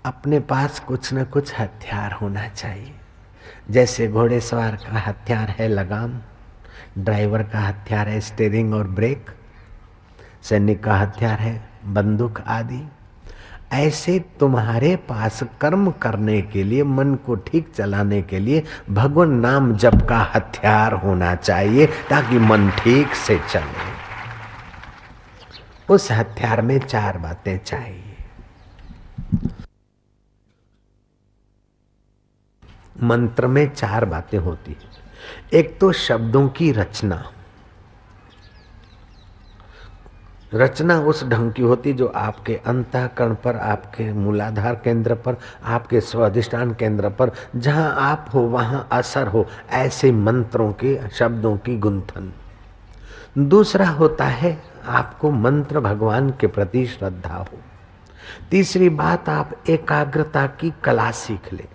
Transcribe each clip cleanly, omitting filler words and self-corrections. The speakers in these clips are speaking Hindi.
अपने पास कुछ न कुछ हथियार होना चाहिए। जैसे घोड़ेसवार का हथियार है लगाम, ड्राइवर का हथियार है स्टीयरिंग और ब्रेक, सैनिक का हथियार है बंदूक आदि। ऐसे तुम्हारे पास कर्म करने के लिए, मन को ठीक चलाने के लिए भगवान नाम जप का हथियार होना चाहिए, ताकि मन ठीक से चले। उस हथियार में 4 बातें चाहिए। मंत्र में 4 बातें होती है। एक तो शब्दों की रचना। रचना उस ढंग की होती जो आपके अंतःकरण पर, आपके मूलाधार केंद्र पर, आपके स्वाधिष्ठान केंद्र पर, जहां आप हो वहां असर हो, ऐसे मंत्रों के शब्दों की गुंथन। दूसरा होता है आपको मंत्र भगवान के प्रति श्रद्धा हो। तीसरी बात, आप एकाग्रता की कला सीख लें।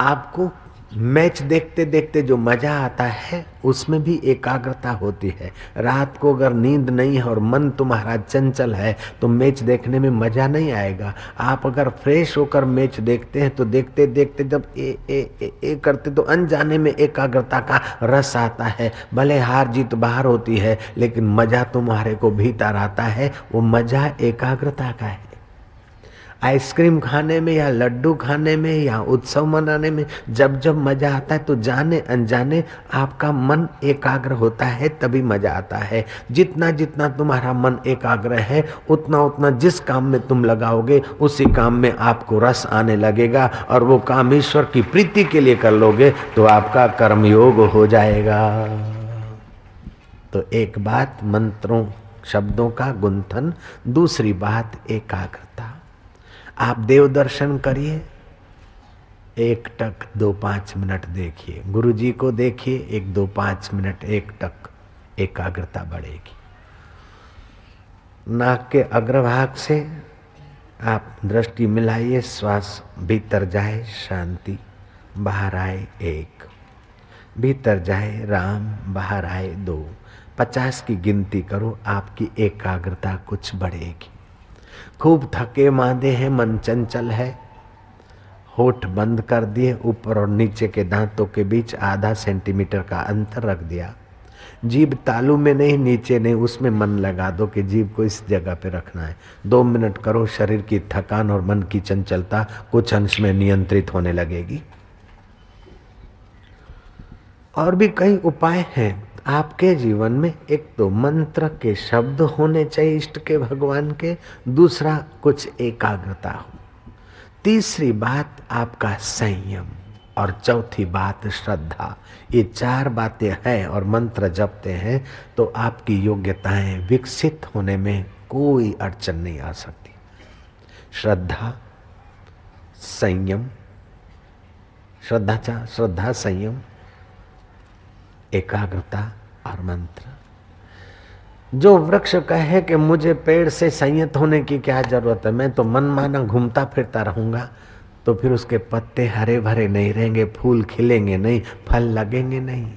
आपको मैच देखते देखते जो मजा आता है उसमें भी एकाग्रता होती है। रात को अगर नींद नहीं है और मन तुम्हारा चंचल है तो मैच देखने में मजा नहीं आएगा। आप अगर फ्रेश होकर मैच देखते हैं तो देखते देखते जब ए करते तो अनजाने में एकाग्रता का रस आता है। भले हार जीत बाहर होती है लेकिन मजा तुम्हारे को भीतर आता है, वो मजा एकाग्रता का है। आइसक्रीम खाने में या लड्डू खाने में या उत्सव मनाने में जब जब मजा आता है तो जाने अनजाने आपका मन एकाग्र होता है, तभी मजा आता है। जितना जितना तुम्हारा मन एकाग्र है उतना उतना जिस काम में तुम लगाओगे उसी काम में आपको रस आने लगेगा, और वो काम ईश्वर की प्रीति के लिए कर लोगे तो आपका कर्मयोग हो जाएगा। तो एक बात मंत्रों शब्दों का गुंथन, दूसरी बात एकाग्रता। आप देव दर्शन करिए, 1 टक 2-5 मिनट देखिए। गुरु जी को देखिए, 1-2-5 मिनट 1 टक, एकाग्रता बढ़ेगी। नाक के अग्रभाग से आप दृष्टि मिलाइए, श्वास भीतर जाए शांति, बाहर आए 1, भीतर जाए राम, बाहर आए 2। 50 की गिनती करो, आपकी एकाग्रता कुछ बढ़ेगी। खूब थके मांदे हैं, मन चंचल है, होठ बंद कर दिए, ऊपर और नीचे के दांतों के बीच आधा सेंटीमीटर का अंतर रख दिया। जीभ तालू में नहीं, नीचे नहीं, उसमें मन लगा दो कि जीभ को इस जगह पे रखना है। 2 मिनट करो, शरीर की थकान और मन की चंचलता कुछ अंश में नियंत्रित होने लगेगी। और भी कई उपाय हैं आपके जीवन में। एक तो मंत्र के शब्द होने चाहिए इष्ट के, भगवान के। दूसरा कुछ एकाग्रता हो। तीसरी बात आपका संयम, और चौथी बात श्रद्धा। ये 4 बातें हैं और मंत्र जपते हैं तो आपकी योग्यताएं विकसित होने में कोई अड़चन नहीं आ सकती। श्रद्धा, संयम, श्रद्धा संयम, एकाग्रता और मंत्र। जो वृक्ष कहे कि मुझे पेड़ से संयत होने की क्या जरूरत है, मैं तो मनमाना घूमता फिरता रहूंगा, तो फिर उसके पत्ते हरे भरे नहीं रहेंगे, फूल खिलेंगे नहीं, फल लगेंगे नहीं।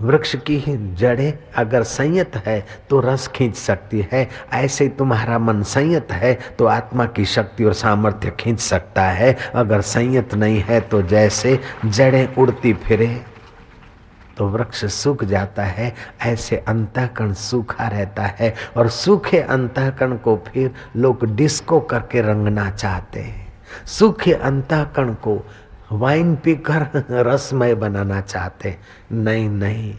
वृक्ष की ही जड़ें अगर संयत है तो रस खींच सकती है। ऐसे ही तुम्हारा मन संयत है तो आत्मा की शक्ति और सामर्थ्य खींच सकता है। अगर संयत नहीं है तो जैसे जड़ें उड़ती फिरे तो वृक्ष सूख जाता है, ऐसे अंतःकरण सूखा रहता है। और सूखे अंतःकरण को फिर लोग डिस्को करके रंगना चाहते हैं। सूखे अंतःकरण को वाइन पीकर रसमय बनाना चाहते। नहीं नहीं,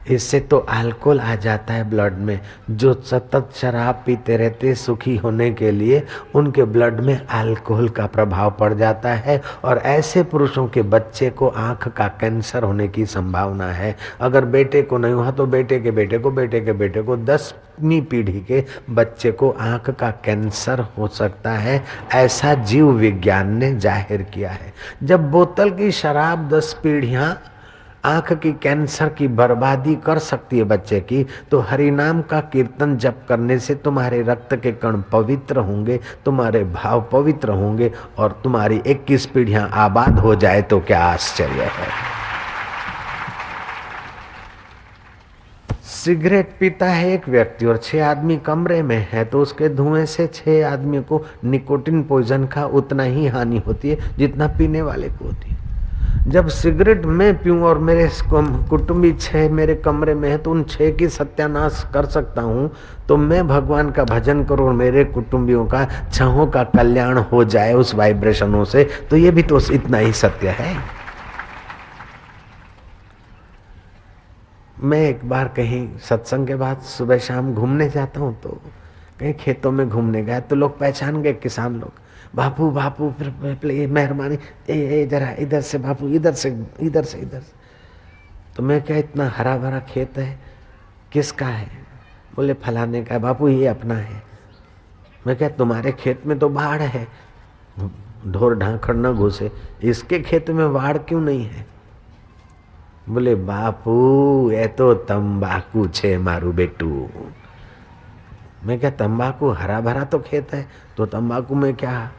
इससे तो अल्कोहल आ जाता है ब्लड में। जो सतत शराब पीते रहते सुखी होने के लिए, उनके ब्लड में अल्कोहल का प्रभाव पड़ जाता है, और ऐसे पुरुषों के बच्चे को आंख का कैंसर होने की संभावना है। अगर बेटे को नहीं हुआ तो बेटे के बेटे को, बेटे के बेटे को, 10वीं पीढ़ी के बच्चे को आंख का कैंसर हो सकता है। ऐसा जीव विज्ञान ने जाहिर किया है। जब बोतल की शराब 10 पीढ़ियां आंख की कैंसर की बर्बादी कर सकती है बच्चे की, तो हरिनाम का कीर्तन जप करने से तुम्हारे रक्त के कण पवित्र होंगे, तुम्हारे भाव पवित्र होंगे, और तुम्हारी 21 पीढ़ियां आबाद हो जाए तो क्या आश्चर्य है। सिगरेट पीता है एक व्यक्ति और 6 आदमी कमरे में है तो उसके धुएं से 6 आदमियों को निकोटिन पॉइजन का उतना ही हानि होती है जितना पीने वाले को होती है। जब सिगरेट मैं पीऊं और मेरे कुटुंबी 6 मेरे कमरे में है तो उन 6 की सत्यानाश कर सकता हूं, तो मैं भगवान का भजन करूं और मेरे कुटुंबियों का 6 का कल्याण हो जाए उस वाइब्रेशनों से, तो ये भी तो इतना ही सत्य है। मैं एक बार कहीं सत्संग के बाद सुबह शाम घूमने जाता हूँ तो कहीं खेतों में घूमने गया तो लोग पहचान गए, किसान लोग, बापू बापू फिर मेहरबानी जरा इधर से बापू, इधर से इधर से इधर से। तो मैं क्या इतना हरा भरा खेत है, किसका है? बोले फलाने का है। बापू ये अपना है। मैं क्या तुम्हारे खेत में तो बाढ़ है, ढोर ढांखड़ न घुसे, इसके खेत में बाढ़ क्यों नहीं है? बोले बापू ये तो तंबाकू छे मारू बेटू। मैं क्या तंबाकू? हरा भरा तो खेत है तो तंबाकू में क्या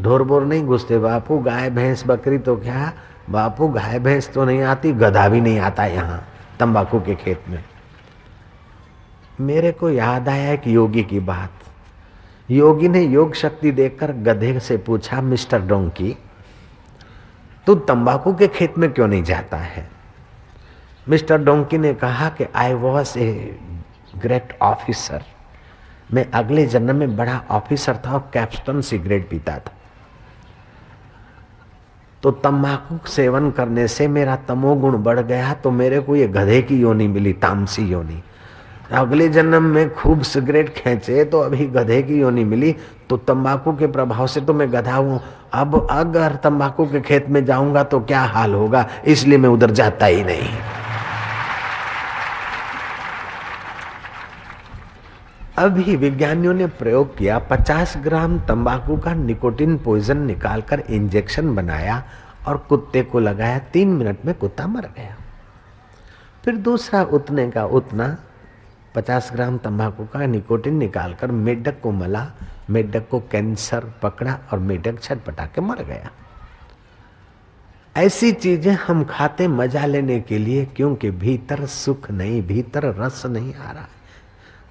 ढोर बोर नहीं घुसते? बापू गाय भैंस बकरी तो क्या? बापू गाय भैंस तो नहीं आती, गधा भी नहीं आता यहाँ तंबाकू के खेत में। मेरे को याद आया एक योगी की बात। योगी ने योग शक्ति देखकर गधे से पूछा, मिस्टर डोंकी तू तंबाकू के खेत में क्यों नहीं जाता है? मिस्टर डोंकी ने कहा कि I was a great officer, मैं अगले जन्म में बड़ा ऑफिसर था और कैप्स्टन सिगरेट पीता था, तो तंबाकू सेवन करने से मेरा तमोगुण बढ़ गया तो मेरे को ये गधे की योनि मिली, तामसी योनि। अगले जन्म में खूब सिगरेट खींचे तो अभी गधे की योनि मिली, तो तंबाकू के प्रभाव से तो मैं गधा हूं। अब अगर तंबाकू के खेत में जाऊंगा तो क्या हाल होगा, इसलिए मैं उधर जाता ही नहीं। अभी विज्ञानियों ने प्रयोग किया, 50 ग्राम तंबाकू का निकोटिन पॉइजन निकालकर इंजेक्शन बनाया और कुत्ते को लगाया। 3 मिनट में कुत्ता मर गया। फिर दूसरा उतने का उतना 50 ग्राम तंबाकू का निकोटिन निकालकर मेढक को मला, मेढक को कैंसर पकड़ा और मेढक छटपटा के मर गया। ऐसी चीजें हम खाते मजा लेने के लिए, क्योंकि भीतर सुख नहीं, भीतर रस नहीं आ रहा।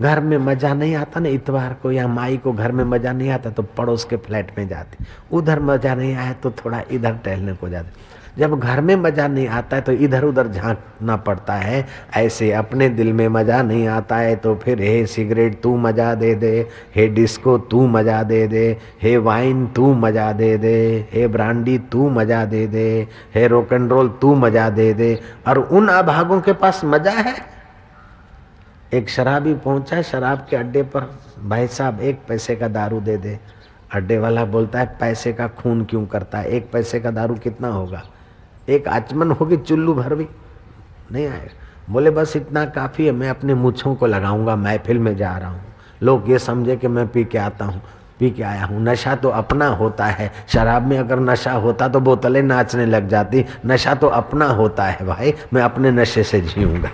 घर में मजा नहीं आता ना, इतवार को या माई को घर में मजा नहीं आता तो पड़ोस के फ्लैट में जाते, उधर मजा नहीं आया तो थोड़ा इधर टहलने को जाते। जब घर में मजा नहीं आता है तो इधर उधर झांकना पड़ता है। ऐसे अपने दिल में मजा नहीं आता है तो फिर हे सिगरेट तू मजा दे दे, हे डिस्को तू मजा दे दे, हे वाइन तू मजा दे दे, हे ब्रांडी तू मजा दे दे, हे रॉक एंड रोल तू मजा दे दे। और उन अभागों के पास मजा है। एक शराबी पहुंचा शराब के अड्डे पर, भाई साहब 1 पैसे का दारू दे दे। अड्डे वाला बोलता है पैसे का खून क्यों करता है, 1 पैसे का दारू कितना होगा? 1 आचमन होगी, चुल्लू भर भी नहीं आएगा। बोले बस इतना काफी है, मैं अपने मूछों को लगाऊंगा, महफिल में जा रहा हूँ, लोग ये समझे कि मैं पी के आता हूँ, पी के आया हूँ। नशा तो अपना होता है। शराब में अगर नशा होता तो बोतलें नाचने लग जाती। नशा तो अपना होता है भाई, मैं अपने नशे से जीऊंगा।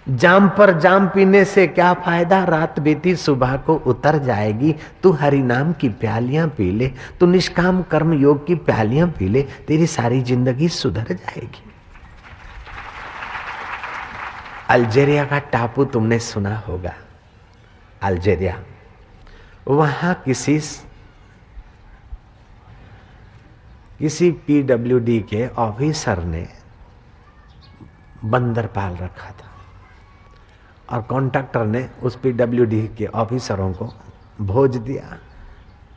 जाम पर जाम पीने से क्या फायदा, रात बीती सुबह को उतर जाएगी। तू हरि नाम की प्यालियां पी ले, तू निष्काम कर्म योग की प्यालियां पी ले, तेरी सारी जिंदगी सुधर जाएगी। अल्जीरिया का टापू तुमने सुना होगा, अल्जीरिया। वहां किसी पीडब्ल्यूडी के ऑफिसर ने बंदर पाल रखा था और कॉन्ट्रैक्टर ने उस पीडब्ल्यूडी के ऑफिसरों को भोज दिया,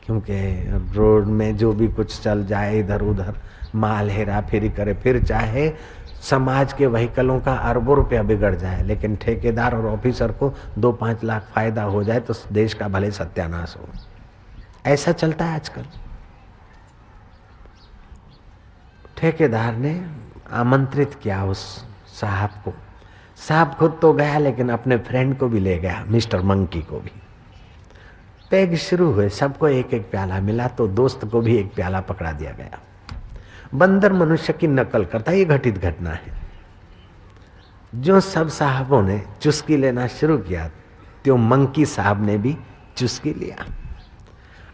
क्योंकि रोड में जो भी कुछ चल जाए, इधर उधर माल हेरा फेरी करे, फिर चाहे समाज के व्हीकलों का अरबों रुपया बिगड़ जाए, लेकिन ठेकेदार और ऑफिसर को 2-5 लाख फायदा हो जाए तो देश का भले सत्यानाश हो। ऐसा चलता है आजकल। ठेकेदार ने आमंत्रित किया उस साहब को। साहब खुद तो गया लेकिन अपने फ्रेंड को भी ले गया, मिस्टर मंकी को भी। पैग शुरू हुए, सबको 1-1 प्याला मिला तो दोस्त को भी 1 प्याला पकड़ा दिया गया। बंदर मनुष्य की नकल करता है, ये घटित घटना है। जो सब साहबों ने चुस्की लेना शुरू किया, तो मंकी साहब ने भी चुस्की लिया।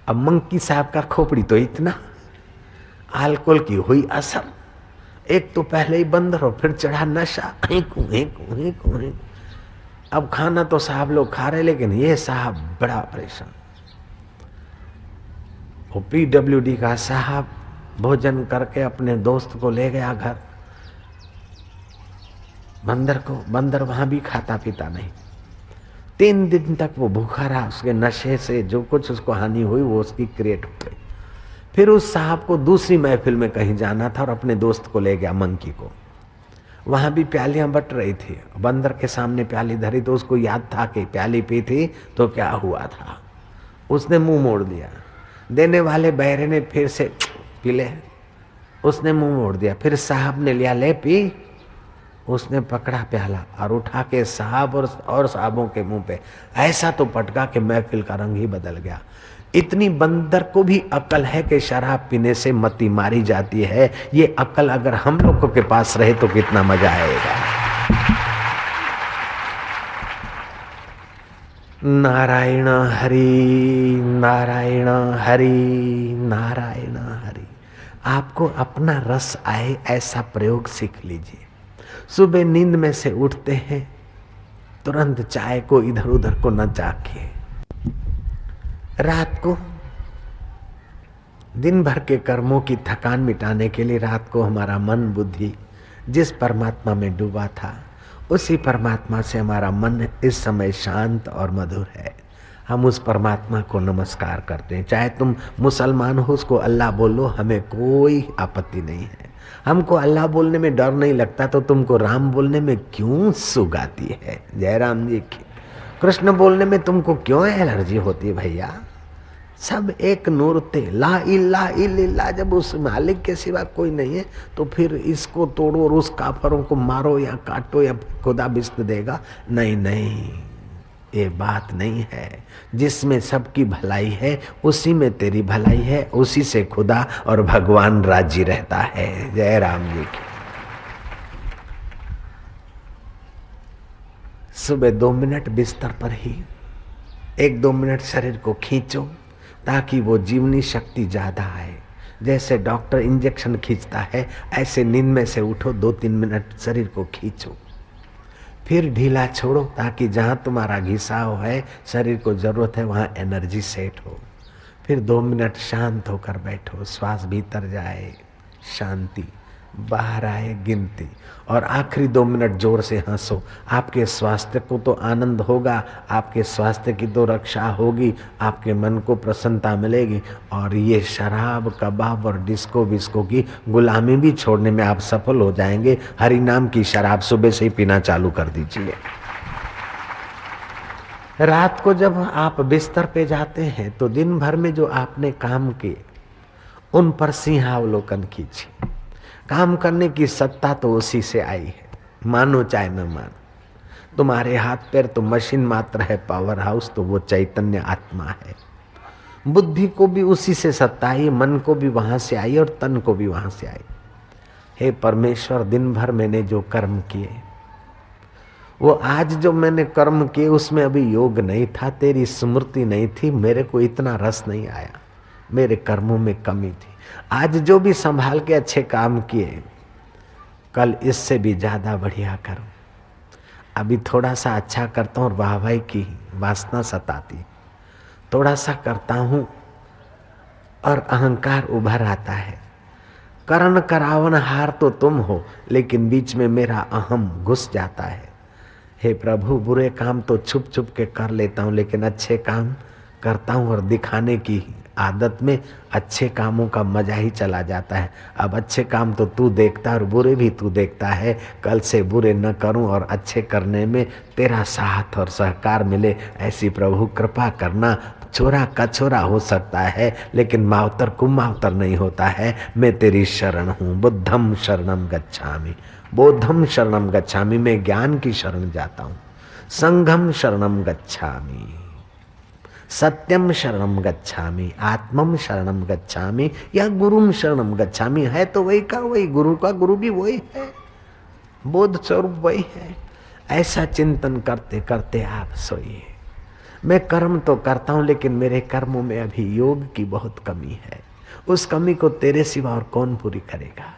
अब मंकी साहब का खोपड़ी तो इतना, अल्कोहल की हुई असर, एक तो पहले ही बंदर हो, फिर चढ़ा नशा, हिंकू। अब खाना तो साहब लोग खा रहे, लेकिन ये साहब बड़ा परेशान। वो PWD का साहब भोजन करके अपने दोस्त को ले गया घर, बंदर वहां भी खाता पीता नहीं। 3 दिन तक वो भूखा रहा, उसके नशे से जो कुछ उसको हानि हुई वो उसकी क्रिएट हो गई। फिर उस साहब को दूसरी महफिल में कहीं जाना था और अपने दोस्त को ले गया मंकी को। वहां भी प्यालियां बट रही थी, बंदर के सामने प्याली धरी तो उसको याद था कि प्याली पी थी तो क्या हुआ था। उसने मुंह मोड़ दिया, देने वाले बहरे ने फिर से पी ले, उसने मुंह मोड़ दिया। फिर साहब ने लिया, ले पी। उसने पकड़ा प्याला और उठा के साहब और साहबों के मुंह पे ऐसा तो पटका कि महफिल का रंग ही बदल गया। इतनी बंदर को भी अकल है कि शराब पीने से मती मारी जाती है। ये अकल अगर हम लोगों के पास रहे तो कितना मजा आएगा। नारायण हरि नारायण हरि नारायण हरि। आपको अपना रस आए ऐसा प्रयोग सीख लीजिए। सुबह नींद में से उठते हैं, तुरंत चाय को इधर उधर को न चाखिए। रात को दिन भर के कर्मों की थकान मिटाने के लिए रात को हमारा मन बुद्धि जिस परमात्मा में डूबा था, उसी परमात्मा से हमारा मन इस समय शांत और मधुर है। हम उस परमात्मा को नमस्कार करते हैं। चाहे तुम मुसलमान हो, उसको अल्लाह बोलो, हमें कोई आपत्ति नहीं है। हमको अल्लाह बोलने में डर नहीं लगता तो तुमको राम बोलने में क्यों सुग आती है? जय राम जी की। कृष्ण बोलने में तुमको क्यों एलर्जी होती है भैया? सब एक नूर ते, ला इला इल्ला। जब उस मालिक के सिवा कोई नहीं है तो फिर इसको तोड़ो और उस काफरों को मारो या काटो या खुदा बिस्क देगा? नहीं नहीं, ये बात नहीं है। जिसमें सबकी भलाई है उसी में तेरी भलाई है, उसी से खुदा और भगवान राजी रहता है। जय राम जी की। सुबह 2 मिनट बिस्तर पर ही 1-2 मिनट शरीर को खींचो ताकि वो जीवनी शक्ति ज्यादा आए। जैसे डॉक्टर इंजेक्शन खींचता है, ऐसे नींद में से उठो, 2-3 मिनट शरीर को खींचो, फिर ढीला छोड़ो ताकि जहाँ तुम्हारा घिसाव है, शरीर को जरूरत है, वहाँ एनर्जी सेट हो। फिर 2 मिनट शांत होकर बैठो, श्वास भीतर जाए शांति, बाहर आए गिनती, और आखिरी 2 मिनट जोर से हंसो। आपके स्वास्थ्य को तो आनंद होगा, आपके स्वास्थ्य की तो रक्षा होगी, आपके मन को प्रसन्नता मिलेगी, और ये शराब कबाब और डिस्को विस्को की गुलामी भी छोड़ने में आप सफल हो जाएंगे। हरि नाम की शराब सुबह से ही पीना चालू कर दीजिए। रात को जब आप बिस्तर पे जाते हैं तो दिन भर में जो आपने काम किए उन पर सिंहावलोकन कीजिए। काम करने की सत्ता तो उसी से आई है, मानो चाहे न मानो। तुम्हारे हाथ पैर तो मशीन मात्र है, पावर हाउस तो वो चैतन्य आत्मा है। बुद्धि को भी उसी से सत्ता आई, मन को भी वहां से आई और तन को भी वहां से आई। हे परमेश्वर, दिन भर मैंने जो कर्म किए, वो आज जो मैंने कर्म किए उसमें अभी योग नहीं था, तेरी स्मृति नहीं थी, मेरे को इतना रस नहीं आया, मेरे कर्मों में कमी थी। आज जो भी संभाल के अच्छे काम किए, कल इससे भी ज्यादा बढ़िया करूं। अभी थोड़ा सा अच्छा करता हूं और वाहवाही की वासना सताती, थोड़ा सा करता हूं और अहंकार उभर आता है। करण करावन हार तो तुम हो, लेकिन बीच में मेरा अहम घुस जाता है। हे प्रभु, बुरे काम तो छुप छुप के कर लेता हूं, लेकिन अच्छे काम करता हूं और दिखाने की आदत में अच्छे कामों का मजा ही चला जाता है। अब अच्छे काम तो तू देखता है और बुरे भी तू देखता है। कल से बुरे न करूं और अच्छे करने में तेरा साथ और सहकार मिले, ऐसी प्रभु कृपा करना। छोरा कछोरा हो सकता है लेकिन मावतर कुमावतर नहीं होता है। मैं तेरी शरण हूँ। बुद्धम शरणम गच्छामि, बोधम शरणम गच्छामि, मैं ज्ञान की शरण जाता हूँ। संघम शरणम गच्छामि, सत्यम शरणम गच्छामि, आत्मम शरणम गच्छामि, या गुरुम शरणम गच्छामि। है तो वही का वही, गुरु का गुरु भी वही है, बोध स्वरूप वही है। ऐसा चिंतन करते करते आप सोइए। मैं कर्म तो करता हूं लेकिन मेरे कर्मों में अभी योग की बहुत कमी है। उस कमी को तेरे सिवा और कौन पूरी करेगा।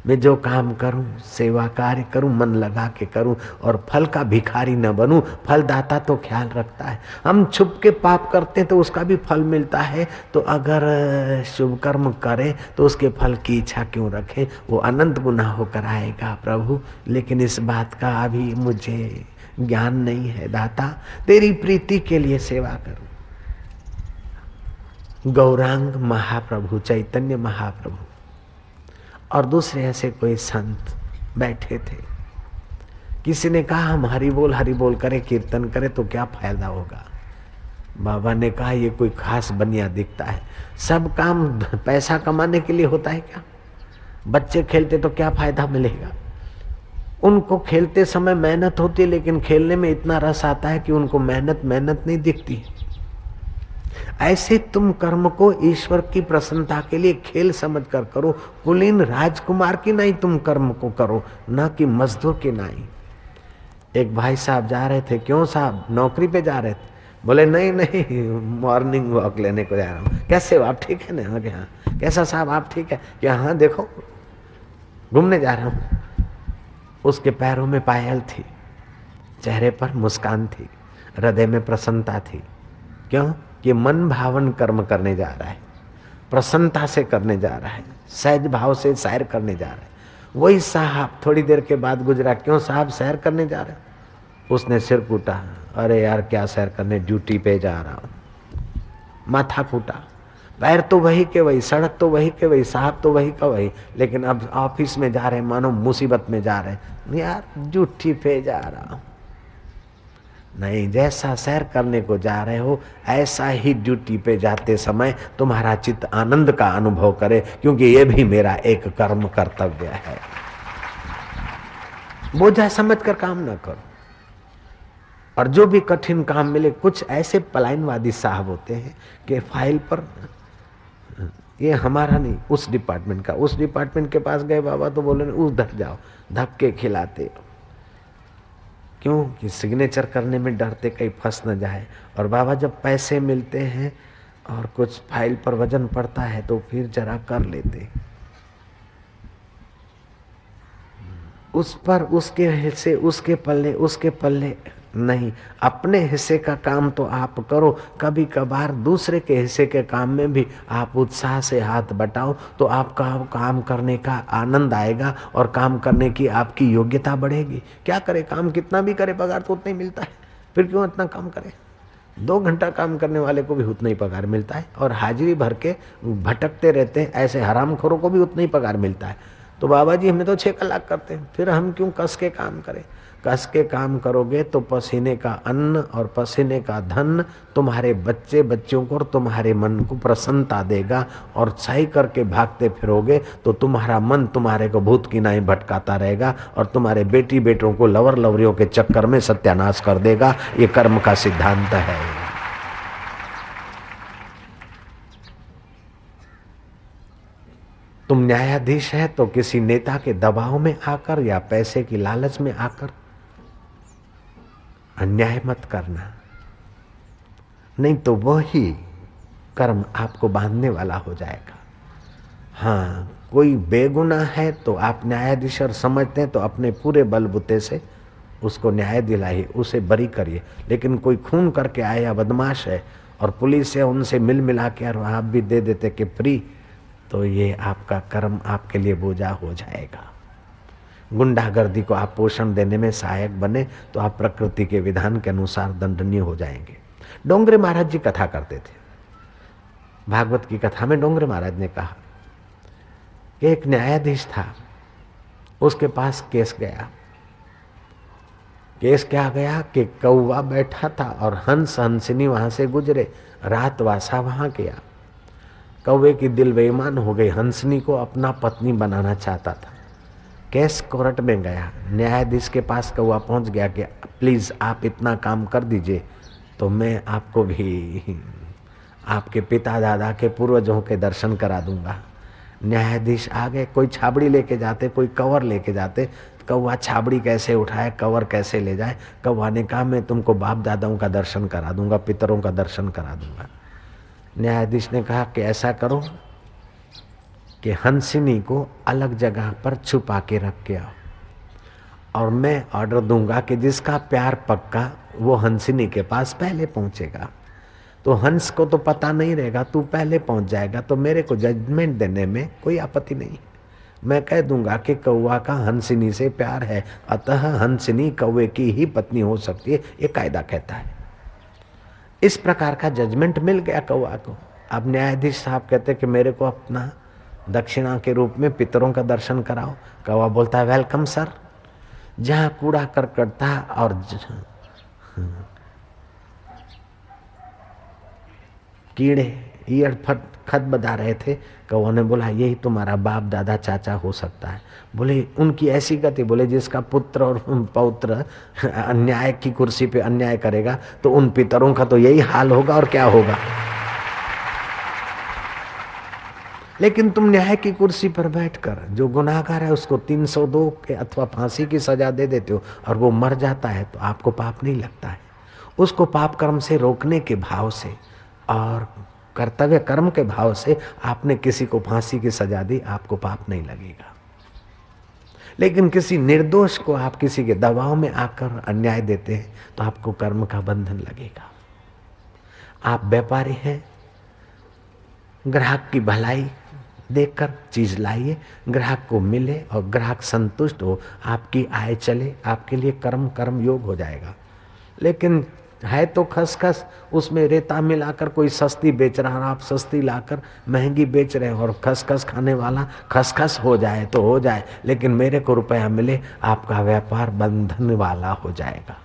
मैं जो काम करूं, सेवा कार्य करूं, मन लगा के करूं और फल का भिखारी न बनूं। फलदाता तो ख्याल रखता है। हम छुप के पाप करते हैं तो उसका भी फल मिलता है। तो अगर शुभ कर्म करें तो उसके फल की इच्छा क्यों रखें? वो अनंत गुना होकर आएगा प्रभु। लेकिन इस बात का अभी मुझे ज्ञान नहीं है दाता। तेरी प्रीति के लिए सेवा करूं। गौरांग महाप्रभु, चैतन्य महाप्रभु और दूसरे ऐसे कोई संत बैठे थे। किसी ने कहा हम हरि बोल करें, कीर्तन करें तो क्या फायदा होगा? बाबा ने कहा ये कोई खास बनिया दिखता है। सब काम पैसा कमाने के लिए होता है क्या? बच्चे खेलते तो क्या फायदा मिलेगा? उनको खेलते समय मेहनत होती है, लेकिन खेलने में इतना रस आता है कि उनको मेहनत नहीं दिखती। ऐसे तुम कर्म को ईश्वर की प्रसन्नता के लिए खेल समझकर करो। कुलीन राजकुमार की नहीं तुम कर्म को करो, ना कि मजदूर की नहीं। एक भाई साहब जा रहे थे। क्यों साहब, नौकरी पे जा रहे थे? बोले नहीं, मॉर्निंग वॉक लेने को जा रहा हूँ। कैसे हो आप, ठीक है ना? हाँ। कैसा साहब, आप ठीक है क्या? हाँ देखो, घूमने जा रहा हूँ। उसके पैरों में पायल थी, चेहरे पर मुस्कान थी, हृदय में प्रसन्नता थी। क्यों? कि मन भावन कर्म करने जा रहा है, प्रसन्नता से करने जा रहा है, सहज भाव से सैर करने जा रहा है। वही साहब थोड़ी देर के बाद गुजरा। क्यों साहब, सैर करने जा रहे? उसने सिर कूटा। अरे यार क्या सैर करने, ड्यूटी पे जा रहा हूं। माथा कूटा। पैर तो वही के वही, सड़क तो वही के वही, साहब तो वही का वही, लेकिन अब ऑफिस में जा रहे मानो मुसीबत में जा रहे। यार ड्यूटी पे जा रहा हूं। नहीं, जैसा सैर करने को जा रहे हो ऐसा ही ड्यूटी पे जाते समय तुम्हारा चित्त आनंद का अनुभव करे, क्योंकि ये भी मेरा एक कर्म कर्तव्य है। बोझा समझकर काम ना करो। और जो भी कठिन काम मिले, कुछ ऐसे पलायनवादी साहब होते हैं कि फाइल पर ये हमारा नहीं, उस डिपार्टमेंट के पास गए बाबा तो बोले उधर जाओ, धक्के खिलाते। क्यों? कि सिग्नेचर करने में डरते कहीं फंस न जाए। और बाबा जब पैसे मिलते हैं और कुछ फाइल पर वजन पड़ता है तो फिर जरा कर लेते। उस पर उसके हिस्से, उसके पल्ले नहीं। अपने हिस्से का काम तो आप करो, कभी कभार दूसरे के हिस्से के काम में भी आप उत्साह से हाथ बटाओ तो आपका काम करने का आनंद आएगा और काम करने की आपकी योग्यता बढ़ेगी। क्या करे, काम कितना भी करे पगार तो उतना ही मिलता है। फिर क्यों इतना काम करे? 2 घंटा काम करने वाले को भी उतना ही पगार मिलता है, और हाजिरी भर के भटकते रहते हैं ऐसे हरामखोरों को भी उतना ही पगार मिलता है। तो बाबा जी हमें तो 6 कलाक करते हैं, फिर हम क्यों कस के काम करें? कस के काम करोगे तो पसीने का अन्न और पसीने का धन तुम्हारे बच्चे बच्चों को और तुम्हारे मन को प्रसन्नता देगा। और सही करके भागते फिरोगे तो तुम्हारा मन तुम्हारे को भूत की नाई भटकाता रहेगा और तुम्हारे बेटी बेटों को लवर लवरियों के चक्कर में सत्यानाश कर देगा। ये कर्म का सिद्धांत है। तुम न्यायाधीश है तो किसी नेता के दबाव में आकर या पैसे की लालच में आकर अन्याय मत करना, नहीं तो वही कर्म आपको बांधने वाला हो जाएगा। हाँ, कोई बेगुनाह है तो आप न्यायाधीश और समझते हैं तो अपने पूरे बलबूते से उसको न्याय दिलाइए, उसे बरी करिए। लेकिन कोई खून करके आया बदमाश है और पुलिस है उनसे मिल मिला के और आप भी दे देते कि फ्री, तो ये आपका कर्म आपके लिए बोझा हो जाएगा। गुंडागर्दी को आप पोषण देने में सहायक बने तो आप प्रकृति के विधान के अनुसार दंडनीय हो जाएंगे। डोंगरे महाराज जी कथा करते थे। भागवत की कथा में डोंगरे महाराज ने कहा कि एक न्यायाधीश था, उसके पास केस गया। केस क्या गया कि कौवा बैठा था और हंस हंसिनी वहां से गुजरे, रात वासा वहां किया। कौवे की दिल बेईमान हो गई, हंसनी को अपना पत्नी बनाना चाहता था। केस कोर्ट में गया, न्यायाधीश के पास कौवा पहुंच गया कि प्लीज आप इतना काम कर दीजिए तो मैं आपको भी आपके पिता दादा के पूर्वजों के दर्शन करा दूंगा। न्यायाधीश आ गए, कोई छाबड़ी लेके जाते, कोई कवर लेके जाते। कौवा छाबड़ी कैसे उठाए, कवर कैसे ले जाए? कौवा ने कहा मैं तुमको बाप दादाओं का दर्शन करा दूंगा, पितरों का दर्शन करा दूंगा। न्यायाधीश ने कहा कि ऐसा करो कि हंसिनी को अलग जगह पर छुपा के रख के आओ, और मैं ऑर्डर दूंगा कि जिसका प्यार पक्का वो हंसिनी के पास पहले पहुंचेगा। तो हंस को तो पता नहीं रहेगा, तू पहले पहुंच जाएगा, तो मेरे को जजमेंट देने में कोई आपत्ति नहीं। मैं कह दूंगा कि कौवा का हंसिनी से प्यार है, अतः हंसिनी कौवे की ही पत्नी हो सकती है, ये कायदा कहता है। इस प्रकार का जजमेंट मिल गया कौवा को। अब न्यायाधीश साहब कहते कि मेरे को अपना दक्षिणा के रूप में पितरों का दर्शन कराओ। कौवा बोलता है वेलकम सर। जहां कूड़ा करकट था और कीड़े ईयड़ फट खत बता रहे थे, कौवा ने बोला यही तुम्हारा बाप दादा चाचा हो सकता है। बोले उनकी ऐसी गति, बोले जिसका पुत्र और पौत्र अन्याय की कुर्सी पे अन्याय करेगा तो उन पितरों का तो यही हाल होगा और क्या होगा। लेकिन तुम न्याय की कुर्सी पर बैठकर जो गुनाहगार है उसको 302 के अथवा फांसी की सजा दे देते हो और वो मर जाता है तो आपको पाप नहीं लगता है। उसको पाप कर्म से रोकने के भाव से और कर्तव्य कर्म के भाव से आपने किसी को फांसी की सजा दी, आपको पाप नहीं लगेगा। लेकिन किसी निर्दोष को आप किसी के दबाव में आकर अन्याय देते हैं तो आपको कर्म का बंधन लगेगा। आप व्यापारी हैं, ग्राहक की भलाई देखकर चीज लाइए, ग्राहक को मिले और ग्राहक संतुष्ट हो, आपकी आय चले, आपके लिए कर्म कर्म योग हो जाएगा। लेकिन है तो खसखस, उसमें रेता मिलाकर कोई सस्ती बेच रहा है, आप सस्ती लाकर महंगी बेच रहे हैं और खसखस खाने वाला खसखस हो जाए तो हो जाए, लेकिन मेरे को रुपया मिले, आपका व्यापार बंधन वाला हो जाएगा।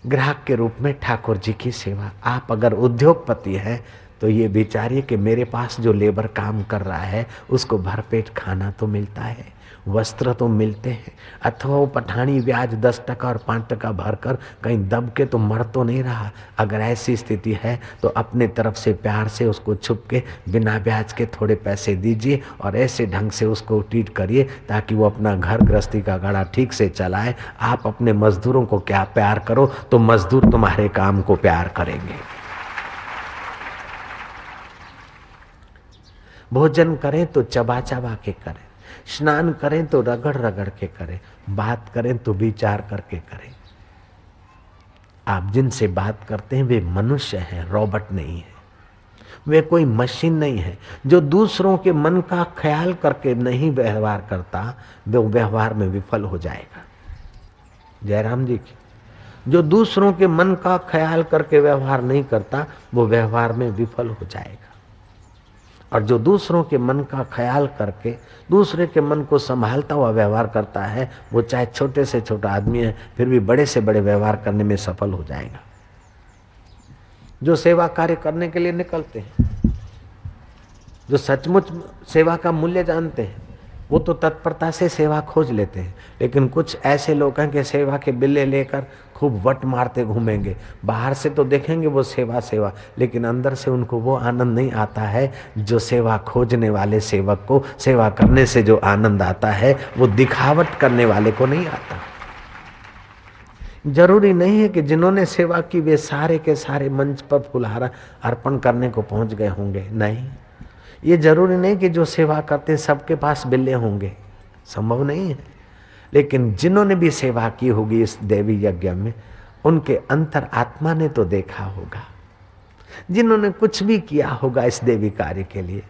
ग्राहक के रूप में ठाकुर जी की सेवा। आप अगर उद्योगपति हैं तो ये विचारिए कि मेरे पास जो लेबर काम कर रहा है उसको भरपेट खाना तो मिलता है, वस्त्र तो मिलते हैं, अथवा वो पठानी ब्याज 10% और 5% भरकर कहीं दब के तो मर तो नहीं रहा। अगर ऐसी स्थिति है तो अपने तरफ से प्यार से उसको छुप के बिना ब्याज के थोड़े पैसे दीजिए और ऐसे ढंग से उसको ट्रीट करिए ताकि वो अपना घर गृहस्थी का गाड़ा ठीक से चलाए। आप अपने मजदूरों को क्या प्यार करो तो मजदूर तुम्हारे काम को प्यार करेंगे। भोजन करें तो चबा चबा के करें, स्नान करें तो रगड़ रगड़ के करें, बात करें तो विचार करके करें। आप जिनसे बात करते हैं वे मनुष्य हैं, रॉबोट नहीं है, वे कोई मशीन नहीं है। जो दूसरों के मन का ख्याल करके नहीं व्यवहार करता वो व्यवहार में विफल हो जाएगा। जयराम जी की, जो दूसरों के मन का ख्याल करके व्यवहार नहीं करता वो व्यवहार में विफल हो जाएगा। और जो दूसरों के मन का ख्याल करके दूसरे के मन को संभालता हुआ व्यवहार करता है वो चाहे छोटे से छोटा आदमी है फिर भी बड़े से बड़े व्यवहार करने में सफल हो जाएगा। जो सेवा कार्य करने के लिए निकलते हैं, जो सचमुच सेवा का मूल्य जानते हैं, वो तो तत्परता से सेवा खोज लेते हैं। लेकिन कुछ ऐसे लोग हैं कि सेवा के बिल्ले लेकर खूब वट मारते घूमेंगे। बाहर से तो देखेंगे वो सेवा सेवा, लेकिन अंदर से उनको वो आनंद नहीं आता है जो सेवा खोजने वाले सेवक को सेवा करने से जो आनंद आता है वो दिखावट करने वाले को नहीं आता। जरूरी नहीं है कि जिन्होंने सेवा की वे सारे के सारे मंच पर फुलहारा अर्पण करने को पहुंच गए होंगे। नहीं, ये जरूरी नहीं कि जो सेवा करते सबके पास बिल्ले होंगे, संभव नहीं है। लेकिन जिन्होंने भी सेवा की होगी इस देवी यज्ञ में उनके अंतर आत्मा ने तो देखा होगा। जिन्होंने कुछ भी किया होगा इस देवी कार्य के लिए,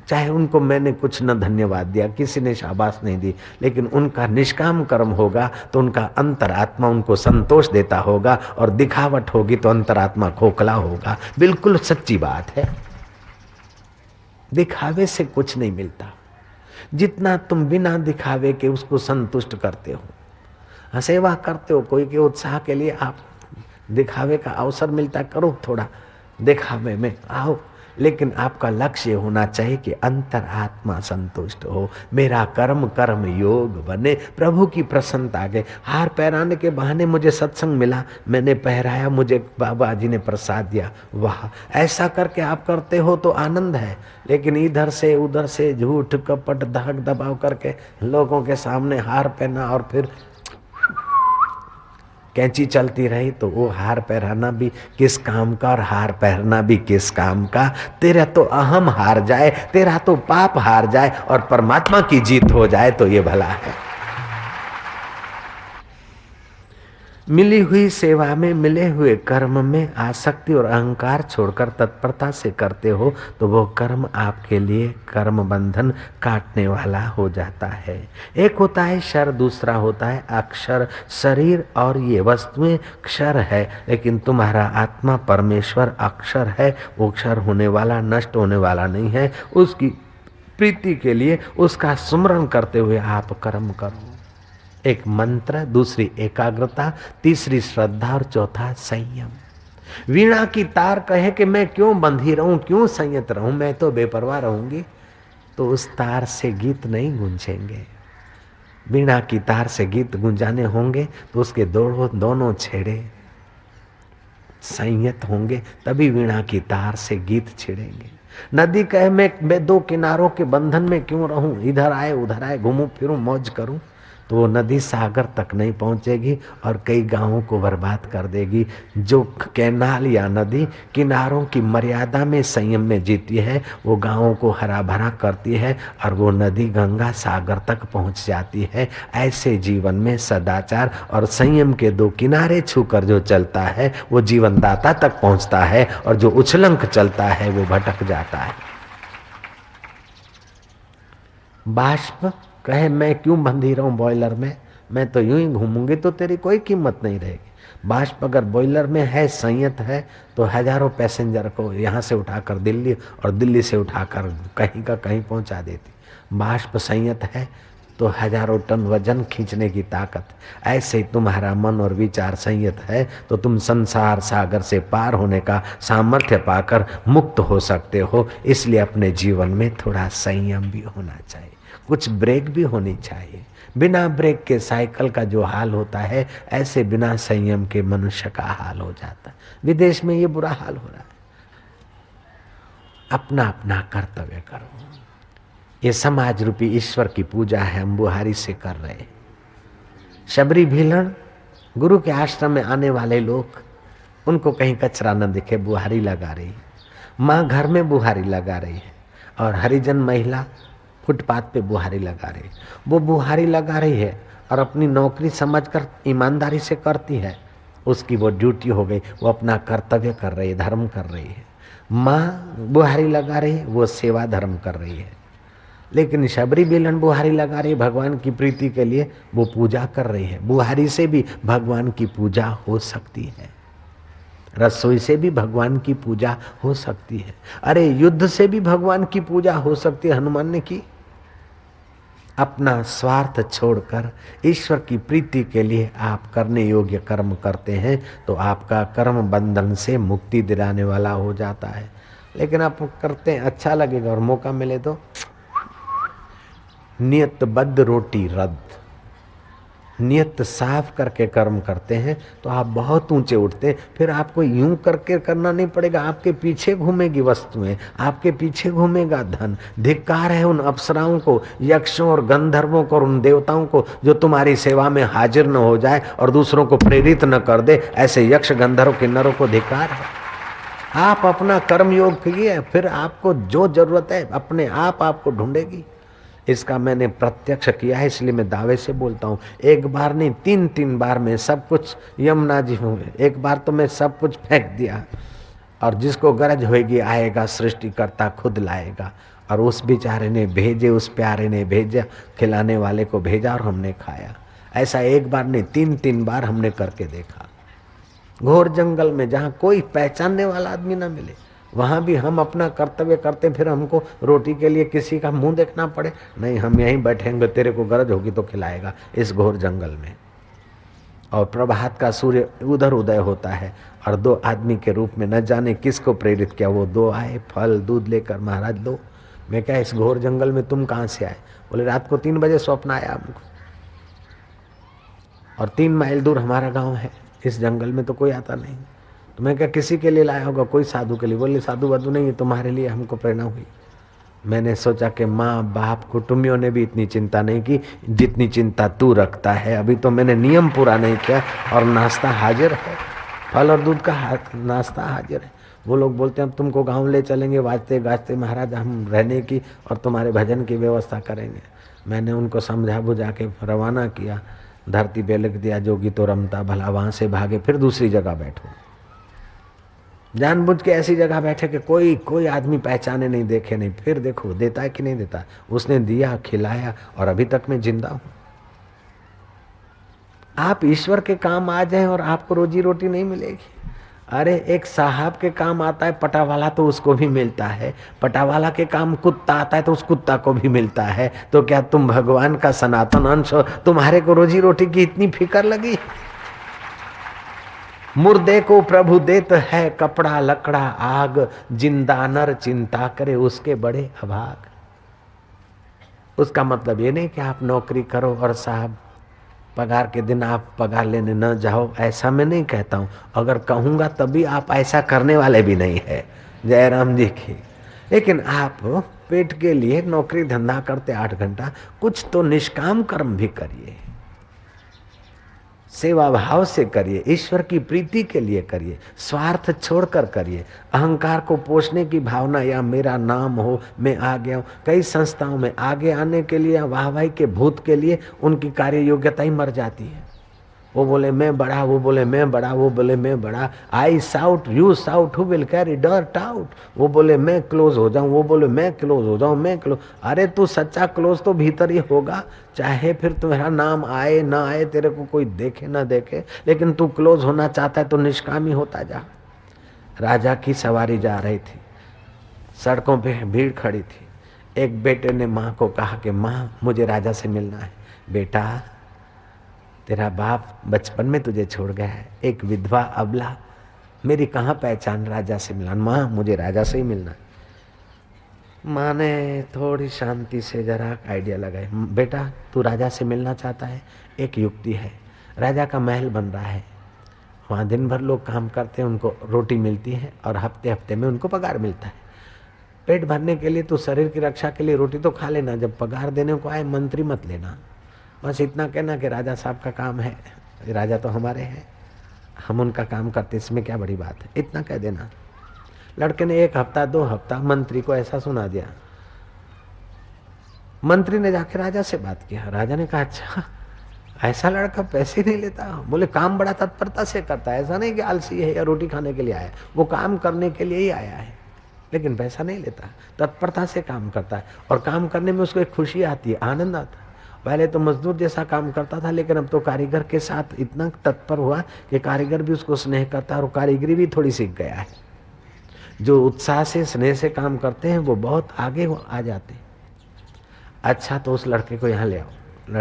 चाहे उनको मैंने कुछ न धन्यवाद दिया, किसी ने शाबाश नहीं दी, लेकिन उनका निष्काम कर्म होगा तो उनका अंतरात्मा उनको संतोष देता होगा और दिखावट होगी तो अंतरात्मा खोखला होगा। बिल्कुल सच्ची बात है। दिखावे से कुछ नहीं मिलता। जितना तुम बिना दिखावे के उसको संतुष्ट करते हो, सेवा करते हो कोई के उत्साह के लिए, आप दिखावे का अवसर मिलता करो, थोड़ा दिखावे में आओ, लेकिन आपका लक्ष्य होना चाहिए कि अंतरात्मा संतुष्ट हो, मेरा कर्म कर्म योग बने, प्रभु की प्रसन्नता आगे। हार पहराने के बहाने मुझे सत्संग मिला, मैंने पहराया, मुझे बाबा जी ने प्रसाद दिया, वाह। ऐसा करके आप करते हो तो आनंद है। लेकिन इधर से उधर से झूठ कपट धाक दबाव करके लोगों के सामने हार पहना और फिर कैंची चलती रही तो वो हार पहनाना भी किस काम का और हार पहनना भी किस काम का। तेरा तो अहम हार जाए, तेरा तो पाप हार जाए और परमात्मा की जीत हो जाए तो ये भला है। मिली हुई सेवा में, मिले हुए कर्म में आसक्ति और अहंकार छोड़कर तत्परता से करते हो तो वो कर्म आपके लिए कर्म बंधन काटने वाला हो जाता है। एक होता है क्षर, दूसरा होता है अक्षर। शरीर और ये वस्तुएं क्षर है, लेकिन तुम्हारा आत्मा परमेश्वर अक्षर है। वो क्षर होने वाला, नष्ट होने वाला नहीं है। उसकी प्रीति के लिए उसका स्मरण करते हुए आप कर्म करो। एक मंत्र, दूसरी एकाग्रता, तीसरी श्रद्धा और चौथा संयम। वीणा की तार कहे कि मैं क्यों बंधी रहूं, क्यों संयत रहूं, मैं तो बेपरवाह रहूंगी, तो उस तार से गीत नहीं गूंजेंगे। वीणा की तार से गीत गुंजाने होंगे तो उसके दोनों छेड़े संयत होंगे, तभी वीणा की तार से गीत छिड़ेंगे। नदी कहे मैं दो किनारों के बंधन में क्यों रहूं, इधर आए उधर आए, घूमूं फिरूं मौज करूं, तो वो नदी सागर तक नहीं पहुंचेगी और कई गांवों को बर्बाद कर देगी। जो कैनाल या नदी किनारों की मर्यादा में संयम में जीती है, वो गांवों को हरा भरा करती है और वो नदी गंगा सागर तक पहुंच जाती है। ऐसे जीवन में सदाचार और संयम के दो किनारे छूकर जो चलता है वो जीवनदाता तक पहुंचता है, और जो उछलंक चलता है वो भटक जाता है। बाष्प कहे मैं क्यों बंधी रहूं बॉयलर में, मैं तो यूं ही घूमूंगी तो तेरी कोई कीमत नहीं रहेगी। बाष्प अगर बॉयलर में है, संयत है, तो हजारों पैसेंजर को यहाँ से उठाकर दिल्ली और दिल्ली से उठाकर कहीं का कहीं पहुंचा देती। बाष्प संयत है तो हजारों टन वजन खींचने की ताकत। ऐसे तुम्हारा मन और विचार संयत है तो तुम संसार सागर से पार होने का सामर्थ्य पाकर मुक्त हो सकते हो। इसलिए अपने जीवन में थोड़ा संयम भी होना चाहिए, कुछ ब्रेक भी होनी चाहिए। बिना ब्रेक के साइकिल का जो हाल होता है, ऐसे बिना संयम के मनुष्य का हाल हो जाता है। विदेश में ये बुरा हाल हो रहा है। अपना अपना कर्तव्य करो। ये समाज रूपी ईश्वर की पूजा है, हम बुहारी से कर रहे हैं। शबरी भीलन गुरु के आश्रम में आने वाले लोग, उनको कहीं कचरा न दिखे, बुहारी लगा रही है। माँ घर में बुहारी लगा रही है और हरिजन महिला फुटपाथ पे बुहारी लगा रही है। वो बुहारी लगा रही है और अपनी नौकरी समझकर ईमानदारी से करती है, उसकी वो ड्यूटी हो गई, वो अपना कर्तव्य कर रही है, धर्म कर रही है। माँ बुहारी लगा रही है, वो सेवा धर्म कर रही है। लेकिन शबरी बेलन बुहारी लगा रही है भगवान की प्रीति के लिए, वो पूजा कर रही है। बुहारी से भी भगवान की पूजा हो सकती है, रसोई से भी भगवान की पूजा हो सकती है। अरे युद्ध से भी भगवान की पूजा हो सकती है, हनुमान ने की। अपना स्वार्थ छोड़कर ईश्वर की प्रीति के लिए आप करने योग्य कर्म करते हैं तो आपका कर्म बंधन से मुक्ति दिलाने वाला हो जाता है। लेकिन आप करते हैं, अच्छा लगेगा और मौका मिले तो नियतबद्ध रोटी रद्द। नियत साफ करके कर्म करते हैं तो आप बहुत ऊंचे उठते हैं। फिर आपको यूं करके करना नहीं पड़ेगा, आपके पीछे घूमेगी वस्तुएं, आपके पीछे घूमेगा धन। धिक्कार है उन अप्सराओं को, यक्षों और गंधर्वों को और उन देवताओं को जो तुम्हारी सेवा में हाजिर न हो जाए और दूसरों को प्रेरित न कर दे। ऐसे यक्ष गंधर्व किन्नरों को धिक्कार है। आप अपना कर्म योग कीजिए, फिर आपको जो जरूरत है अपने आप आपको ढूंढेगी। इसका मैंने प्रत्यक्ष किया है, इसलिए मैं दावे से बोलता हूँ। एक बार नहीं, 3 बार मैं सब कुछ यमुना जी हूँ। एक बार तो मैं सब कुछ फेंक दिया और जिसको गरज होगी आएगा, सृष्टिकर्ता खुद लाएगा। और उस बेचारे ने भेजे, उस प्यारे ने भेजा, खिलाने वाले को भेजा और हमने खाया। ऐसा एक बार नहीं, 3 बार हमने करके देखा। घोर जंगल में जहाँ कोई पहचानने वाला आदमी ना मिले, वहां भी हम अपना कर्तव्य करते, फिर हमको रोटी के लिए किसी का मुंह देखना पड़े नहीं, हम यहीं बैठेंगे, तेरे को गरज होगी तो खिलाएगा इस घोर जंगल में। और प्रभात का सूर्य उधर उदय होता है और 2 आदमी के रूप में न जाने किसको प्रेरित किया, वो 2 आए फल दूध लेकर, महाराज लो। मैं क्या इस घोर जंगल में तुम कहाँ से आए? बोले रात को 3 बजे स्वप्न आया हमको और 3 माइल दूर हमारा गाँव है, इस जंगल में तो कोई आता नहीं। तो मैं क्या किसी के लिए लाया होगा? कोई साधु के लिए। बोले साधु वाधु नहीं, तुम्हारे लिए हमको प्रेरणा हुई। मैंने सोचा कि माँ बाप कुटुंबियों ने भी इतनी चिंता नहीं की जितनी चिंता तू रखता है। अभी तो मैंने नियम पूरा नहीं किया और नाश्ता हाजिर है, फल और दूध का नाश्ता हाजिर है। वो लोग बोलते हैं अब तुमको गांव ले चलेंगे वाजते गाजते महाराज, हम रहने की और तुम्हारे भजन की व्यवस्था करेंगे। मैंने उनको समझा बुझा के रवाना किया, धरती पे लिख दिया जोगी तो रमता भला, वहां से भागे फिर दूसरी जगह बैठो। जानबूझ के ऐसी जगह बैठे कि कोई आदमी पहचाने नहीं, देखे नहीं। फिर देखो देता है कि नहीं देता। उसने दिया, खिलाया और अभी तक मैं जिंदा हूं। आप ईश्वर के काम आ जाएं और आपको रोजी रोटी नहीं मिलेगी। अरे एक साहब के काम आता है पटावाला तो उसको भी मिलता है, पटावाला के काम कुत्ता आता है तो उस कुत्ता को भी मिलता है। तो क्या तुम भगवान का सनातन अंश हो, तुम्हारे को रोजी रोटी की इतनी फिक्र लगी? मुर्दे को प्रभु देत है कपड़ा लकड़ा आग, जिंदा नर चिंता करे उसके बड़े अभाग। उसका मतलब ये नहीं कि आप नौकरी करो और साहब पगार के दिन आप पगार लेने न जाओ, ऐसा मैं नहीं कहता हूं। अगर कहूंगा तभी आप ऐसा करने वाले भी नहीं है, जयराम जी की। लेकिन आप पेट के लिए नौकरी धंधा करते 8 घंटा, कुछ तो निष्काम कर्म भी करिए, सेवा भाव से करिए, ईश्वर की प्रीति के लिए करिए, स्वार्थ छोड़कर करिए। अहंकार को पोषने की भावना या मेरा नाम हो, मैं आ गया हूं। कई संस्थाओं में आगे आने के लिए या वाहवाही के भूत के लिए उनकी कार्य योग्यता ही मर जाती है। वो बोले मैं बड़ा, वो बोले मैं बड़ा, वो बोले मैं बड़ा। I sought you sought who will carry dirt out. वो बोले मैं क्लोज हो जाऊं, वो बोले मैं क्लोज हो जाऊं, मैं क्लोज। अरे तू सच्चा क्लोज तो भीतर ही होगा, चाहे फिर तुम्हारा नाम आए ना आए, तेरे को कोई देखे ना देखे, लेकिन तू क्लोज होना चाहता है तो निष्कामी होता जा। राजा की सवारी जा रही थी, सड़कों पे भीड़ खड़ी थी। एक बेटे ने माँ को कहा कि माँ मुझे राजा से मिलना है। बेटा तेरा बाप बचपन में तुझे छोड़ गया है, एक विधवा अबला, मेरी कहाँ पहचान राजा से मिला। माँ मुझे राजा से ही मिलना है। माँ ने थोड़ी शांति से जरा आइडिया लगाई। बेटा तू राजा से मिलना चाहता है, एक युक्ति है। राजा का महल बन रहा है, वहाँ दिन भर लोग काम करते हैं, उनको रोटी मिलती है और हफ्ते हफ्ते में उनको पगार मिलता है। पेट भरने के लिए, तो शरीर की रक्षा के लिए रोटी तो खा लेना, जब पगार देने को आए मंत्री मत लेना। बस इतना कहना कि राजा साहब का काम है, राजा तो हमारे हैं, हम उनका काम करते, इसमें क्या बड़ी बात है, इतना कह देना। लड़के ने 1 हफ्ता 2 हफ्ता मंत्री को ऐसा सुना दिया। मंत्री ने जाके राजा से बात किया। राजा ने कहा अच्छा ऐसा लड़का पैसे नहीं लेता। बोले काम बड़ा तत्परता से करता है, ऐसा नहीं कि आलसी है या रोटी खाने के लिए आया है, वो काम करने के लिए ही आया है, लेकिन पैसा नहीं लेता, तत्परता से काम करता है और काम करने में उसको एक खुशी आती है, आनंद आता है। पहले तो मजदूर जैसा काम करता था, लेकिन अब तो कारीगर के साथ इतना तत्पर हुआ कि कारीगर भी उसको स्नेह करता है और कारीगरी भी थोड़ी सीख गया है। जो उत्साह से स्नेह से काम करते हैं वो बहुत आगे आ जाते हैं। अच्छा तो उस लड़के को यहाँ ले आओ।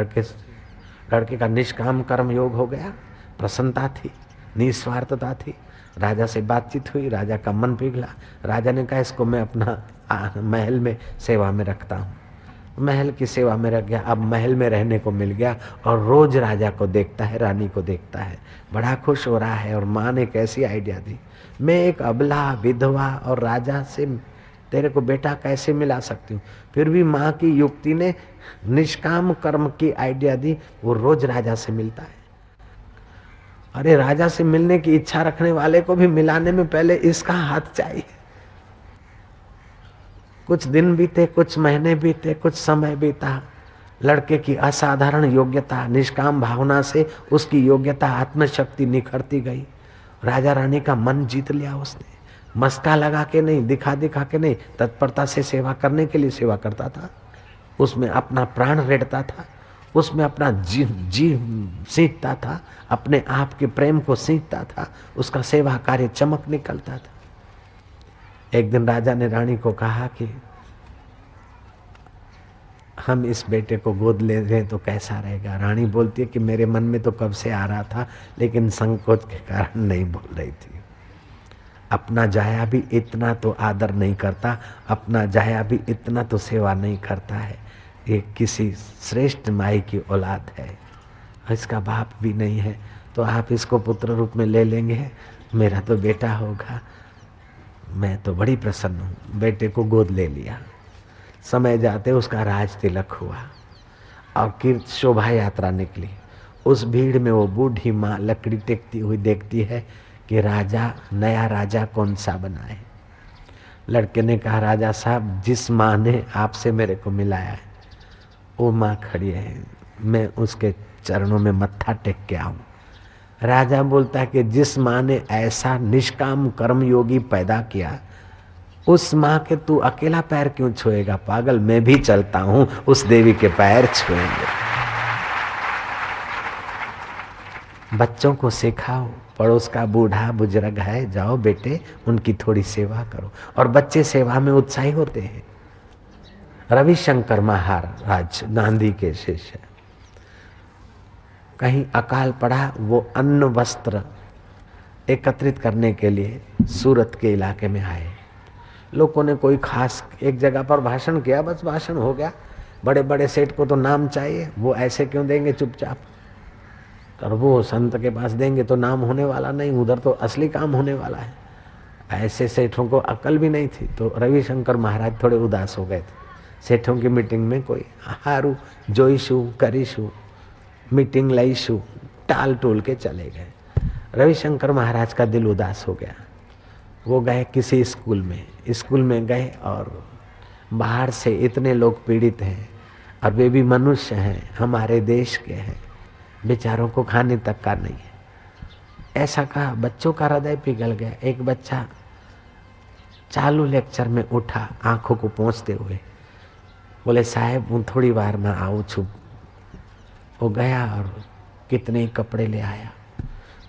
लड़के का निष्काम कर्म योग हो गया, प्रसन्नता थी, निस्वार्थता थी। राजा से बातचीत हुई, राजा का मन पिघला। राजा ने कहा इसको मैं अपना महल में सेवा में रखता हूँ। महल की सेवा में रख गया, अब महल में रहने को मिल गया और रोज राजा को देखता है, रानी को देखता है, बड़ा खुश हो रहा है। और माँ ने कैसी आइडिया दी, मैं एक अबला विधवा और राजा से तेरे को बेटा कैसे मिला सकती हूँ। फिर भी माँ की युक्ति ने निष्काम कर्म की आइडिया दी, वो रोज राजा से मिलता है। अरे राजा से मिलने की इच्छा रखने वाले को भी मिलाने में पहले इसका हाथ चाहिए। कुछ दिन बीते, कुछ महीने बीते, कुछ समय बीता, लड़के की असाधारण योग्यता, निष्काम भावना से उसकी योग्यता, आत्मशक्ति निखरती गई। राजा रानी का मन जीत लिया उसने। मस्का लगा के नहीं, दिखा दिखा के नहीं, तत्परता से सेवा करने के लिए सेवा करता था। उसमें अपना प्राण रेड़ता था, उसमें अपना जी सींचता था, अपने आप के प्रेम को सींचता था, उसका सेवा कार्य चमक निकलता था। एक दिन राजा ने रानी को कहा कि हम इस बेटे को गोद ले लें तो कैसा रहेगा। रानी बोलती है कि मेरे मन में तो कब से आ रहा था, लेकिन संकोच के कारण नहीं बोल रही थी। अपना जाया भी इतना तो आदर नहीं करता, अपना जाया भी इतना तो सेवा नहीं करता है। ये किसी श्रेष्ठ माई की औलाद है, इसका बाप भी नहीं है, तो आप इसको पुत्र रूप में ले लेंगे, मेरा तो बेटा होगा। मैं तो बड़ी प्रसन्न हूँ। बेटे को गोद ले लिया। समय जाते उसका राज तिलक हुआ और कीर्त शोभा यात्रा निकली। उस भीड़ में वो बूढ़ी माँ लकड़ी टेकती हुई देखती है कि राजा, नया राजा कौन सा बना है। लड़के ने कहा, राजा साहब, जिस माँ ने आपसे मेरे को मिलाया है वो माँ खड़ी है, मैं उसके चरणों में मत्था टेक के आऊं। राजा बोलता है कि जिस माँ ने ऐसा निष्काम कर्म योगी पैदा किया, उस माँ के तू अकेला पैर क्यों छुएगा? पागल, मैं भी चलता हूं, उस देवी के पैर छुएंगे। बच्चों को सिखाओ, पड़ोस का बूढ़ा बुजुर्ग है, जाओ बेटे उनकी थोड़ी सेवा करो, और बच्चे सेवा में उत्साही होते हैं। रविशंकर महाराज गांधी के शिष्य, कहीं अकाल पड़ा, वो अन्न वस्त्र एकत्रित करने के लिए सूरत के इलाके में आए। लोगों ने कोई खास एक जगह पर भाषण किया, बस भाषण हो गया। बड़े बड़े सेठ को तो नाम चाहिए, वो ऐसे क्यों देंगे चुपचाप, और वो संत के पास देंगे तो नाम होने वाला नहीं, उधर तो असली काम होने वाला है। ऐसे सेठों को अकल भी नहीं थी। तो रविशंकर महाराज थोड़े उदास हो गए थे। सेठों की मीटिंग में कोई हारू जोईशु करीशु मीटिंग लईशु टाल टूल के चले गए। रविशंकर महाराज का दिल उदास हो गया। वो गए किसी स्कूल में गए, और बाहर से इतने लोग पीड़ित हैं और वे भी मनुष्य हैं, हमारे देश के हैं, बेचारों को खाने तक का नहीं है। ऐसा कहा, बच्चों का हृदय पिघल गया। एक बच्चा चालू लेक्चर में उठा, आंखों को पोंछते हुए बोले, साहब हूँ थोड़ी बार में आऊँ छुप। वो गया और कितने कपड़े ले आया,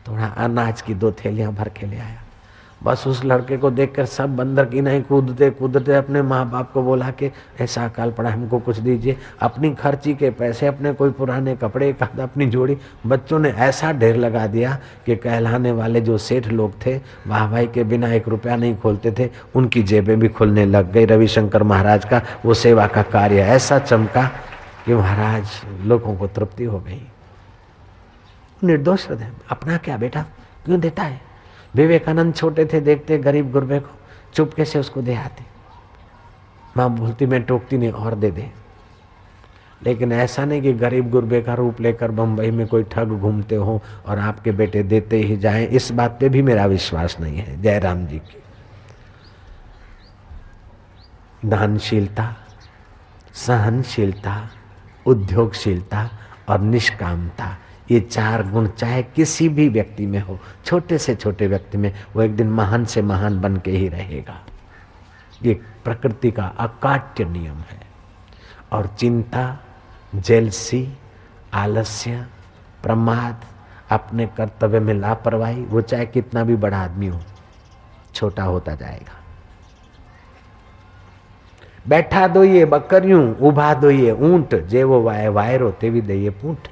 थोड़ा अनाज की 2 थैलियां भर के ले आया। बस उस लड़के को देखकर सब बंदर की नहीं कूदते कूदते अपने माँ बाप को बोला कि ऐसा अकाल पड़ा, हमको कुछ दीजिए। अपनी खर्ची के पैसे, अपने कोई पुराने कपड़े, अपनी जोड़ी, बच्चों ने ऐसा ढेर लगा दिया कि कहलाने वाले जो सेठ लोग थे, वाहवाही के बिना 1 रुपया नहीं खोलते थे, उनकी जेबें भी खुलने लग गई। रविशंकर महाराज का वो सेवा का कार्य ऐसा चमका कि महाराज लोगों को तृप्ति हो गई। निर्दोष हृदय, अपना क्या बेटा क्यों देता है? विवेकानंद छोटे थे, देखते गरीब गुरबे को, चुपके से उसको दे आते। माँ बोलती मैं टोकती नहीं, और दे दे। लेकिन ऐसा नहीं कि गरीब गुरबे का रूप लेकर बंबई में कोई ठग घूमते हो और आपके बेटे देते ही जाएं, इस बात पे भी मेरा विश्वास नहीं है। जयराम जी की दानशीलता, सहनशीलता, उद्योगशीलता और निष्कामता, ये 4 गुण चाहे किसी भी व्यक्ति में हो, छोटे से छोटे व्यक्ति में, वो एक दिन महान से महान बन के ही रहेगा। ये प्रकृति का अकाट्य नियम है। और चिंता, जेलसी, आलस्य, प्रमाद, अपने कर्तव्य में लापरवाही, वो चाहे कितना भी बड़ा आदमी हो, छोटा होता जाएगा। बैठा दो ये बकरियों, उभा दो ये ऊंट, जेवो वाय वायरो तेवी दे ये पूंट।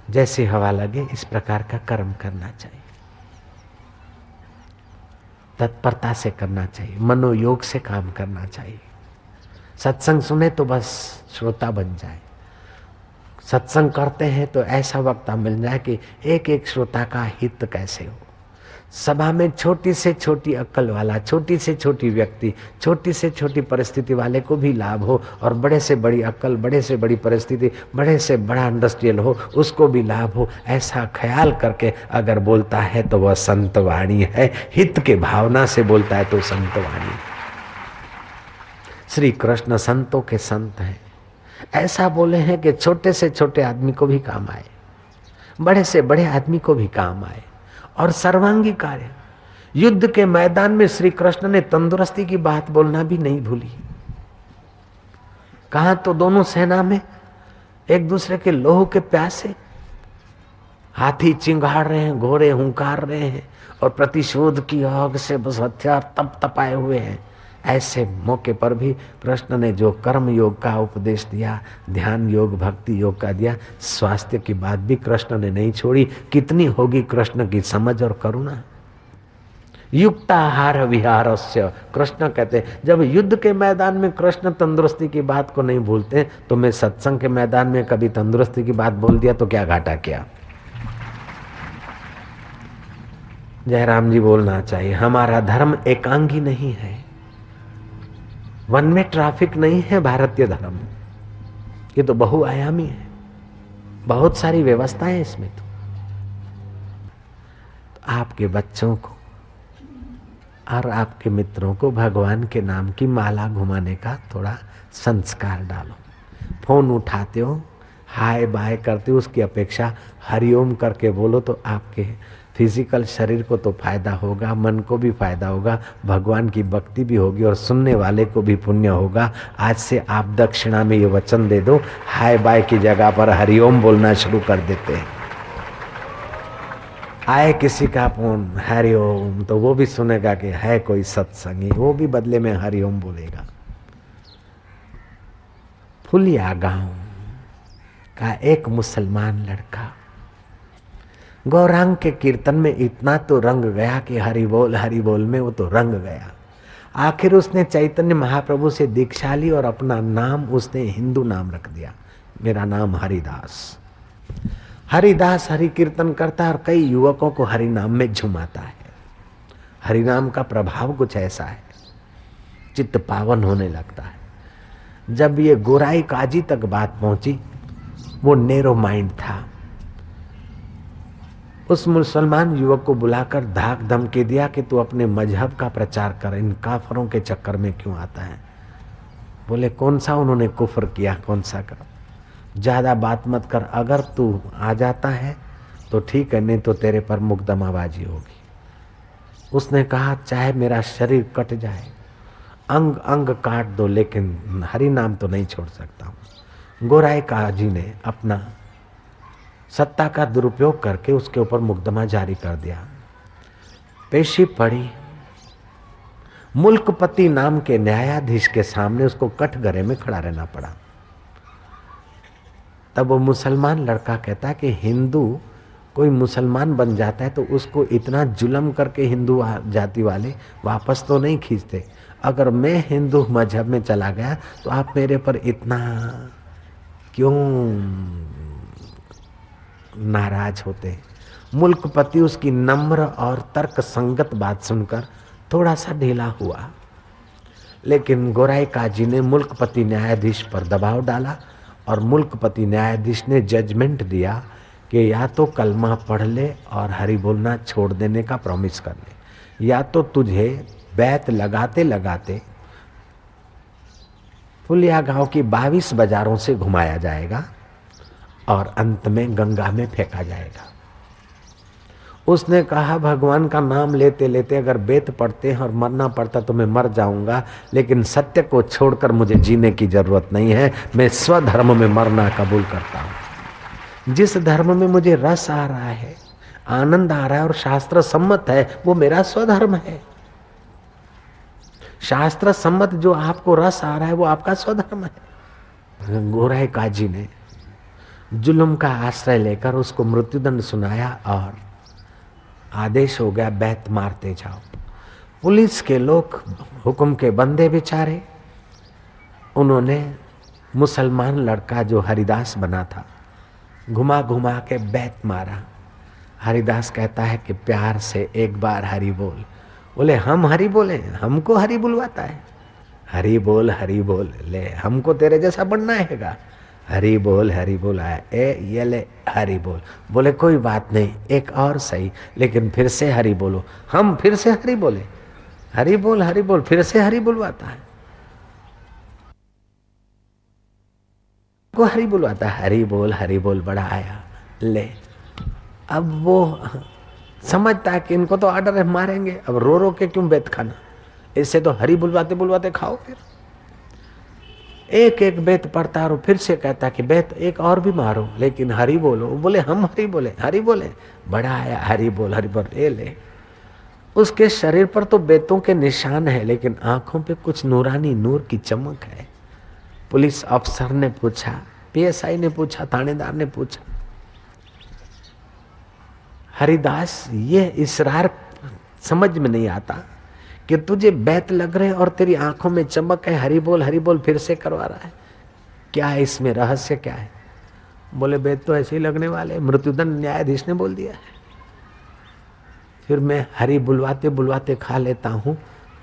जैसे हवा लगे इस प्रकार का कर्म करना चाहिए, तत्परता से करना चाहिए, मनोयोग से काम करना चाहिए। सत्संग सुने तो बस श्रोता बन जाए। सत्संग करते हैं तो ऐसा वक्ता मिल जाए कि एक एक श्रोता का हित कैसे हो। सभा में छोटी से छोटी अक्ल वाला, छोटी से छोटी व्यक्ति, छोटी से छोटी परिस्थिति वाले को भी लाभ हो, और बड़े से बड़ी अक्ल, बड़े से बड़ी परिस्थिति, बड़े से बड़ा इंडस्ट्रियल हो, उसको भी लाभ हो। ऐसा ख्याल करके अगर बोलता है तो वह संतवाणी है। हित के भावना से बोलता है तो संतवाणी। श्री कृष्ण संतों के संत हैं। ऐसा बोले हैं कि छोटे से छोटे आदमी को भी काम आए, बड़े से बड़े आदमी को भी काम आए, और सर्वांगी कार्य। युद्ध के मैदान में श्री कृष्ण ने तंदुरुस्ती की बात बोलना भी नहीं भूली। कहा तो दोनों सेना में एक दूसरे के लोह के प्यासे, हाथी चिंगाड़ रहे हैं, घोड़े हुंकार रहे हैं, और प्रतिशोध की आग से बस हथियार तप तपाए हुए हैं। ऐसे मौके पर भी कृष्ण ने जो कर्म योग का उपदेश दिया, ध्यान योग, भक्ति योग का दिया, स्वास्थ्य की बात भी कृष्ण ने नहीं छोड़ी। कितनी होगी कृष्ण की समझ और करुणा। युक्ताहार विहारस्य, कृष्ण कहते हैं जब युद्ध के मैदान में कृष्ण तंदुरुस्ती की बात को नहीं भूलते, तो मैं सत्संग के मैदान में कभी तंदुरुस्ती की बात बोल दिया तो क्या घाटा किया। जयराम जी बोलना चाहिए, हमारा धर्म एकांगी नहीं है। वन में ट्रैफिक नहीं है भारतीय धर्म, ये तो बहुआयामी है, बहुत सारी व्यवस्थाएं है इसमें। तो आपके बच्चों को और आपके मित्रों को भगवान के नाम की माला घुमाने का थोड़ा संस्कार डालो। फोन उठाते हो, हाय बाय करते हो, उसकी अपेक्षा हरिओम करके बोलो तो आपके फिजिकल शरीर को तो फायदा होगा, मन को भी फायदा होगा, भगवान की भक्ति भी होगी और सुनने वाले को भी पुण्य होगा। आज से आप दक्षिणा में ये वचन दे दो, हाय बाय की जगह पर हरिओम बोलना शुरू कर देते हैं। आए किसी का फोन हरिओम तो वो भी सुनेगा कि है कोई सत्संगी, वो भी बदले में हरिओम बोलेगा। फुलिया गांव का एक मुसलमान लड़का गौरांग के कीर्तन में इतना तो रंग गया कि हरि बोल में वो तो रंग गया। आखिर उसने चैतन्य महाप्रभु से दीक्षा ली और अपना नाम उसने हिंदू नाम रख दिया, मेरा नाम हरिदास। हरिदास हरि कीर्तन करता है और कई युवकों को हरि नाम में झुमाता है। हरि नाम का प्रभाव कुछ ऐसा है, चित्त पावन होने लगता है। जब ये गोराई काजी तक बात पहुंची, वो नैरो माइंड था, उस मुसलमान युवक को बुलाकर धाक धमकी दिया कि तू अपने मजहब का प्रचार कर, इन काफरों के चक्कर में क्यों आता है। बोले कौन सा उन्होंने कुफर किया, कौन सा कर, ज्यादा बात मत कर, अगर तू आ जाता है तो ठीक है, नहीं तो तेरे पर मुकदमाबाजी होगी। उसने कहा चाहे मेरा शरीर कट जाए, अंग अंग काट दो, लेकिन हरि नाम तो नहीं छोड़ सकता हूं। गोराई काजी ने अपना सत्ता का दुरुपयोग करके उसके ऊपर मुकदमा जारी कर दिया। पेशी पड़ी, मुल्कपति नाम के न्यायाधीश के सामने उसको कटघरे में खड़ा रहना पड़ा। तब वो मुसलमान लड़का कहता कि हिंदू कोई मुसलमान बन जाता है तो उसको इतना जुल्म करके हिंदू जाति वाले वापस तो नहीं खींचते। अगर मैं हिंदू मजहब में चला गया तो आप मेरे पर इतना क्यों नाराज होते। मुल्कपति उसकी नम्र और तर्क संगत बात सुनकर थोड़ा सा ढीला हुआ, लेकिन गोराई काजी ने मुल्कपति न्यायाधीश पर दबाव डाला और मुल्कपति न्यायाधीश ने जजमेंट दिया कि या तो कलमा पढ़ ले और हरि बोलना छोड़ देने का प्रॉमिस कर ले, या तो तुझे बैत लगाते लगाते फुलिया गांव की 22 बाजारों से घुमाया जाएगा और अंत में गंगा में फेंका जाएगा। उसने कहा भगवान का नाम लेते लेते अगर बेत पढ़ते हैं और मरना पड़ता तो मैं मर जाऊंगा, लेकिन सत्य को छोड़कर मुझे जीने की जरूरत नहीं है। मैं स्वधर्म में मरना कबूल करता हूं। जिस धर्म में मुझे रस आ रहा है, आनंद आ रहा है और शास्त्र सम्मत है, वो मेरा स्वधर्म है। शास्त्र सम्मत जो आपको रस आ रहा है वो आपका स्वधर्म है। गोराई काजी ने जुल्म का आश्रय लेकर उसको मृत्युदंड सुनाया और आदेश हो गया बैत मारते जाओ। पुलिस के लोग हुक्म के बंदे बेचारे, उन्होंने मुसलमान लड़का जो हरिदास बना था घुमा घुमा के बैत मारा। हरिदास कहता है कि प्यार से एक बार हरि बोल। बोले हम हरि बोले, हमको हरि बुलवाता है। हरि बोल ले, हमको तेरे जैसा बनना हैगा। हरि बोल आया, ये ले हरि बोल। बोले कोई बात नहीं, एक और सही, लेकिन फिर से हरि बोलो। हम फिर से हरि बोले, हरि बोल, फिर से हरि बुलवाता है, को हरि बुलवाता है। हरि बोल बड़ा आया ले। अब वो समझता है कि इनको तो ऑर्डर है, मारेंगे, अब रो रो के क्यों बेत खाना, इससे तो हरि बुलवाते बुलवाते खाओ। फिर एक एक बेत पढ़ता और फिर से कहता कि बेत एक और भी मारो, लेकिन हरि बोलो। बोले हम हरि बोले बड़ा आया, हरि बोल ये ले। उसके शरीर पर तो बेतों के निशान है, लेकिन आंखों पे कुछ नूरानी नूर की चमक है। पुलिस अफसर ने पूछा, पीएसआई ने पूछा, थानेदार ने पूछा, हरिदास ये इसरार समझ में नहीं आता कि तुझे बैत लग रहे और तेरी आंखों में चमक है, हरि बोल फिर से करवा रहा है, क्या है इसमें रहस्य क्या है? बोले बैत तो ऐसे ही लगने वाले, मृत्युदंड न्यायाधीश ने बोल दिया है। फिर मैं हरि बुलवाते बुलवाते खा लेता हूं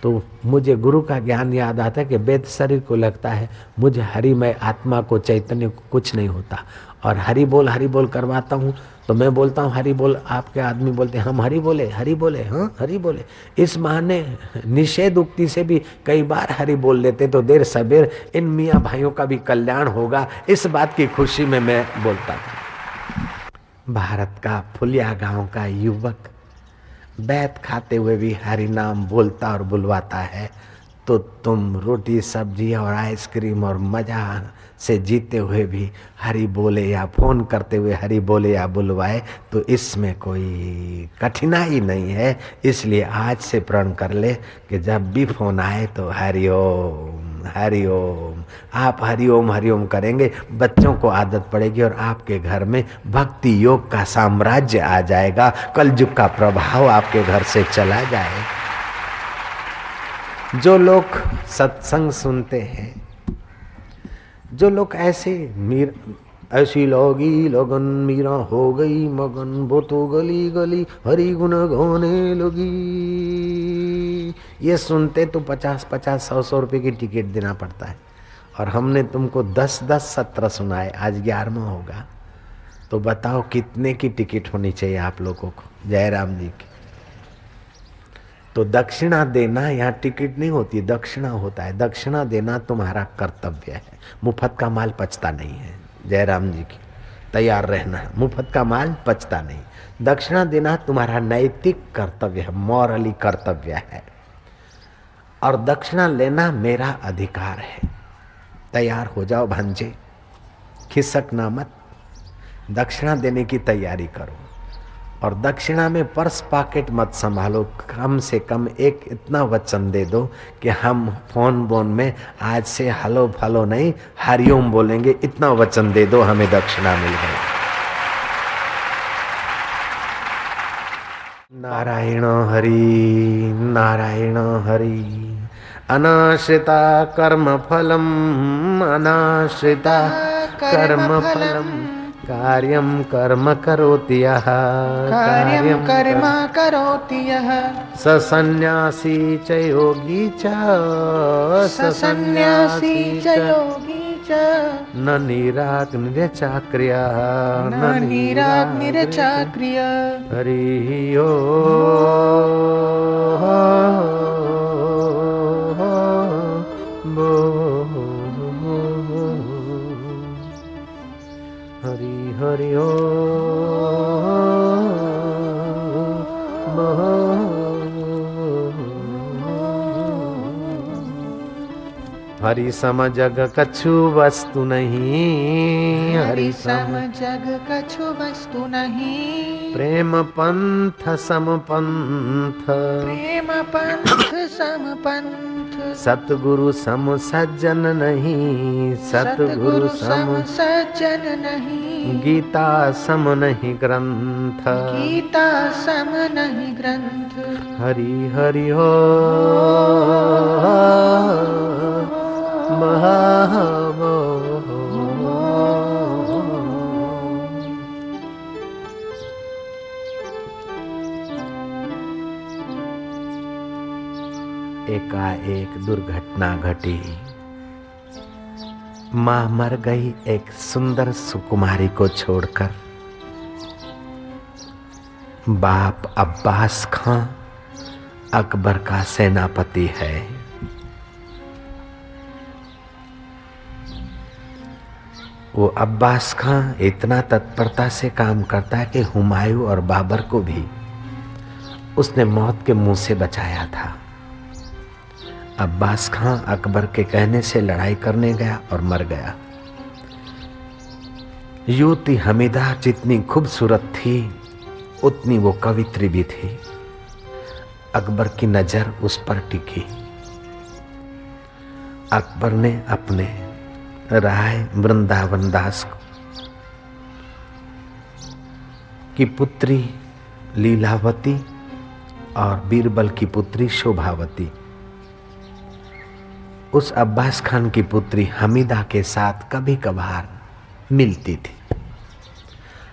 तो मुझे गुरु का ज्ञान याद आता है कि वेद शरीर को लगता है, मुझे हरिमय आत्मा को, चैतन्य को कुछ नहीं होता। और हरि बोल करवाता हूँ तो मैं बोलता हूँ हरि बोल, आपके आदमी बोलते हैं हम हरि बोले, हाँ हरि बोले। इस बहाने निषेध उक्ति से भी कई बार हरि बोल लेते तो देर सबेर इन मियाँ भाइयों का भी कल्याण होगा, इस बात की खुशी में मैं बोलता हूँ। भारत का फुलिया गांव का युवक बैत खाते हुए भी हरि नाम बोलता और बुलवाता है, तो तुम रोटी सब्जी और आइसक्रीम और मजा से जीते हुए भी हरि बोले या फोन करते हुए हरि बोले या बुलवाए, तो इसमें कोई कठिनाई नहीं है। इसलिए आज से प्रण कर ले कि जब भी फोन आए तो हरि ओम हरि ओम। आप हरि ओम करेंगे, बच्चों को आदत पड़ेगी और आपके घर में भक्ति योग का साम्राज्य आ जाएगा, कलयुग का प्रभाव आपके घर से चला जाएगा। जो लोग सत्संग सुनते हैं, जो लोग ऐसी लोगी लगन मीरा हो गई मगन, वो तो गली गली हरि गुण गाने लगी, ये सुनते तो 50-50 100-100 रुपए की टिकट देना पड़ता है। और हमने तुमको 10-10 सत्र सुनाए, आज 11वां होगा, तो बताओ कितने की टिकट होनी चाहिए आप लोगों को, जयराम जी की। तो दक्षिणा देना यहाँ टिकट नहीं होती, दक्षिणा होता है। दक्षिणा देना तुम्हारा कर्तव्य है, मुफ्त का माल पचता नहीं है। जयराम जी की तैयार रहना, मुफ्त का माल पचता नहीं। दक्षिणा देना तुम्हारा नैतिक कर्तव्य है, मॉरली कर्तव्य है, और दक्षिणा लेना मेरा अधिकार है। तैयार हो जाओ भांजे, खिसकना मत, दक्षिणा देने की तैयारी करो। और दक्षिणा में पर्स पॉकेट मत संभालो, कम से कम एक इतना वचन दे दो कि हम फोन बोन में आज से हलो फलो नहीं हरिओम बोलेंगे, इतना वचन दे दो, हमें दक्षिणा मिल गई। नारायण हरि नारायण हरि। अनाश्रिता कर्म फलम अनाश्रिता कर्म फलम, कार्यं कर्म करोति यः कार्यं कर्म करोति यः, स सन्न्यासी च योगी च सन्न्यासी च योगी च, न निराग्निर्चाक्रिया न निराग्निर्चाक्रिया। हरि हरि हरि सम जग कछु वस्तु नहीं, हरि सम जग कछु वस्तु नहीं, प्रेम पंथ सम पंथ प्रेम पंथ सम पंथ, सतगुरु सम सज्जन नहीं सतगुरु सम सज्जन नहीं, गीता सम नहीं ग्रंथ गीता सम नहीं ग्रंथ। हरि हरि हो महामो। एकाएक दुर्घटना घटी, माँ मर गई एक सुंदर सुकुमारी को छोड़कर। बाप अब्बास खां अकबर का सेनापति है। वो अब्बास खां इतना तत्परता से काम करता है कि हुमायूं और बाबर को भी उसने मौत के मुंह से बचाया था। अब्बास खां अकबर के कहने से लड़ाई करने गया और मर गया। युवती हमीदा जितनी खूबसूरत थी उतनी वो कवित्री भी थी। अकबर की नजर उस पर टिकी। अकबर ने अपने राय वृंदावन दास की पुत्री लीलावती और बीरबल की पुत्री शोभावती, उस अब्बास खान की पुत्री हमीदा के साथ कभी कभार मिलती थी।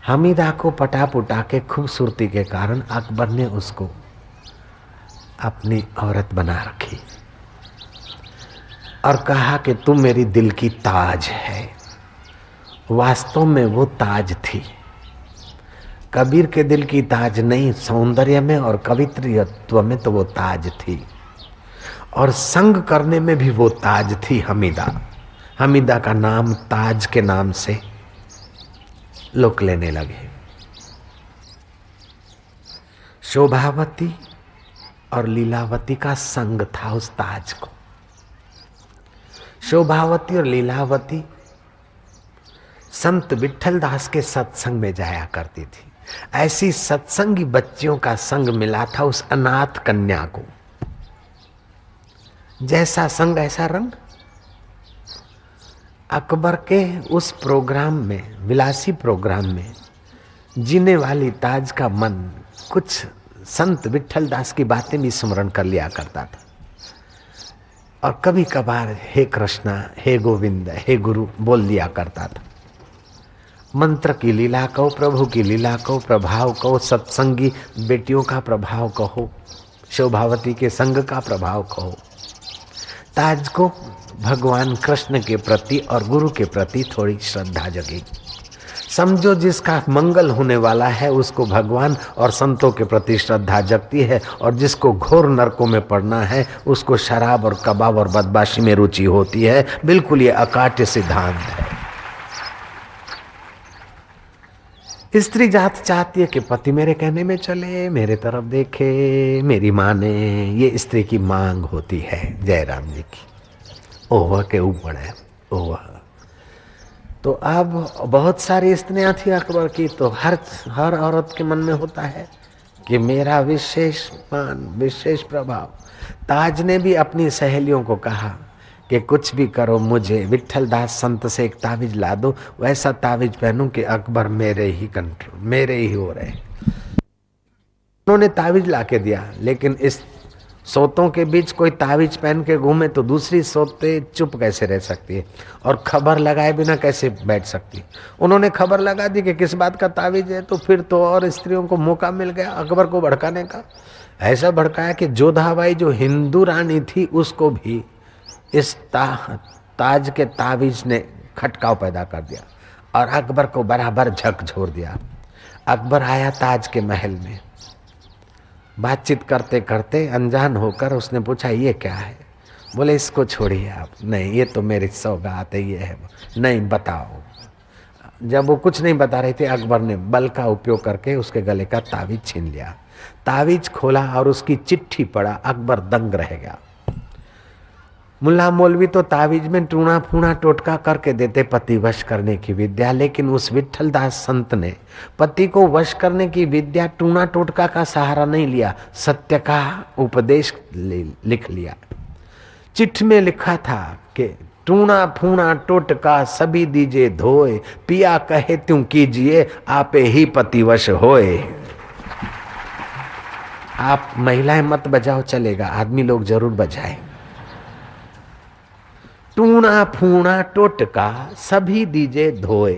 हमीदा को पटा पुटा के खूबसूरती के कारण अकबर ने उसको अपनी औरत बना रखी और कहा कि तू मेरी दिल की ताज है। वास्तव में वो ताज थी। कबीर के दिल की ताज नहीं, सौंदर्य में और कवित्व में तो वो ताज थी, और संग करने में भी वो ताज थी हमीदा। हमीदा का नाम ताज के नाम से लोग लेने लगे। शोभावती और लीलावती का संग था उस ताज को। शोभावती और लीलावती संत विठल दास के सत्संग में जाया करती थी। ऐसी सत्संगी बच्चियों का संग मिला था उस अनाथ कन्या को। जैसा संग ऐसा रंग। अकबर के उस प्रोग्राम में, विलासी प्रोग्राम में जीने वाली ताज का मन कुछ संत विठल दास की बातें भी स्मरण कर लिया करता था, और कभी कभार हे कृष्णा, हे गोविंद, हे गुरु बोल दिया करता था। मंत्र की लीला कहो, प्रभु की लीला कहो, प्रभाव कहो, सत्संगी बेटियों का प्रभाव कहो, शोभावती के संग का प्रभाव कहो। ताज को भगवान कृष्ण के प्रति और गुरु के प्रति थोड़ी श्रद्धा जगी। समझो जिसका मंगल होने वाला है उसको भगवान और संतों के प्रति श्रद्धा जगती है, और जिसको घोर नरकों में पड़ना है उसको शराब और कबाब और बदमाशी में रुचि होती है। बिल्कुल ये अकाट्य सिद्धांत है। स्त्री जात चाहती है कि पति मेरे कहने में चले, मेरे तरफ देखे, मेरी माने। ये स्त्री की मांग होती है जयराम जी की। ओह के ऊपर है ओह। तो अब बहुत सारी स्त्रियां थी अकबर की, तो हर औरत के मन में होता है कि मेरा विशेष मान, विशेष प्रभाव। ताज ने भी अपनी सहेलियों को कहा कि कुछ भी करो, मुझे विठल दास संत से एक तावीज ला दो, वैसा तावीज पहनूं कि अकबर मेरे ही कंट्रोल, मेरे ही हो रहे। उन्होंने तावीज ला के दिया, लेकिन इस सोतों के बीच कोई तावीज पहन के घूमे तो दूसरी सोते चुप कैसे रह सकती है, और खबर लगाए बिना कैसे बैठ सकती। उन्होंने खबर लगा दी कि किस बात का तावीज है, तो फिर तो और स्त्रियों को मौका मिल गया अकबर को भड़काने का। ऐसा भड़काया कि जोधाबाई जो हिंदू रानी थी उसको भी इस ताज के तावीज ने खटकाव पैदा कर दिया और अकबर को बराबर झकझोर दिया। अकबर आया ताज के महल में, बातचीत करते करते अनजान होकर उसने पूछा ये क्या है। बोले इसको छोड़िए आप। नहीं ये तो मेरी सौगात है, ये है। नहीं बताओ। जब वो कुछ नहीं बता रहे थे, अकबर ने बल का उपयोग करके उसके गले का तावीज छीन लिया। तावीज खोला और उसकी चिट्ठी पढ़ा। अकबर दंग रह गया। मुल्ला मौलवी तो तावीज में टूणा फूणा टोटका करके देते पति वश करने की विद्या, लेकिन उस विठल दास संत ने पति को वश करने की विद्या टूणा टोटका का सहारा नहीं लिया, सत्य का उपदेश लिख लिया। चिट्ठी में लिखा था कि टूणा फूणा टोटका सभी दीजिए धोए, पिया कहे त्यों कीजिए, आपे ही पति वश होए। आप महिलाएं मत बजाओ चलेगा, आदमी लोग जरूर बजाए। टूणा फूणा टोटका सभी दीजे धोए,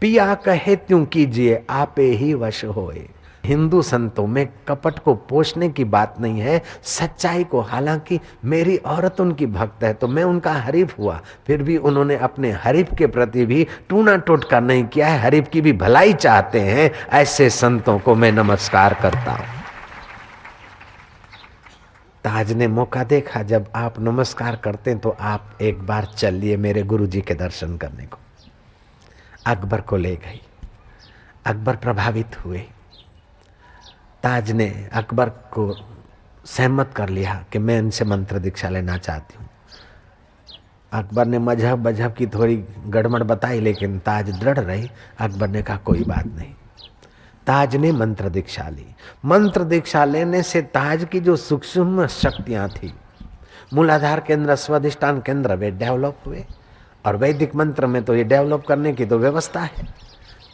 पिया कहे त्यों कीजिए, आपे ही वश होए। हिंदू संतों में कपट को पोषने की बात नहीं है, सच्चाई को। हालांकि मेरी औरत उनकी भक्त है तो मैं उनका हरीफ हुआ, फिर भी उन्होंने अपने हरीफ के प्रति भी टूणा टोटका नहीं किया है, हरीफ की भी भलाई चाहते हैं। ऐसे संतों को मैं नमस्कार करता हूं। ताज ने मौका देखा, जब आप नमस्कार करते हैं तो आप एक बार चलिए मेरे गुरुजी के दर्शन करने को। अकबर को ले गई। अकबर प्रभावित हुए। ताज ने अकबर को सहमत कर लिया कि मैं इनसे मंत्र दीक्षा लेना चाहती हूँ। अकबर ने मजहब की थोड़ी गड़बड़ बताई, लेकिन ताज दृढ़ रही। अकबर ने कहा कोई बात नहीं। ताज ने मंत्र दीक्षा ली। मंत्र दीक्षा लेने से ताज की जो सूक्ष्म शक्तियां थी, मूलाधार केंद्र, स्वाधिष्ठान केंद्र, वे डेवलप हुए। और वैदिक मंत्र में तो ये डेवलप करने की तो व्यवस्था है।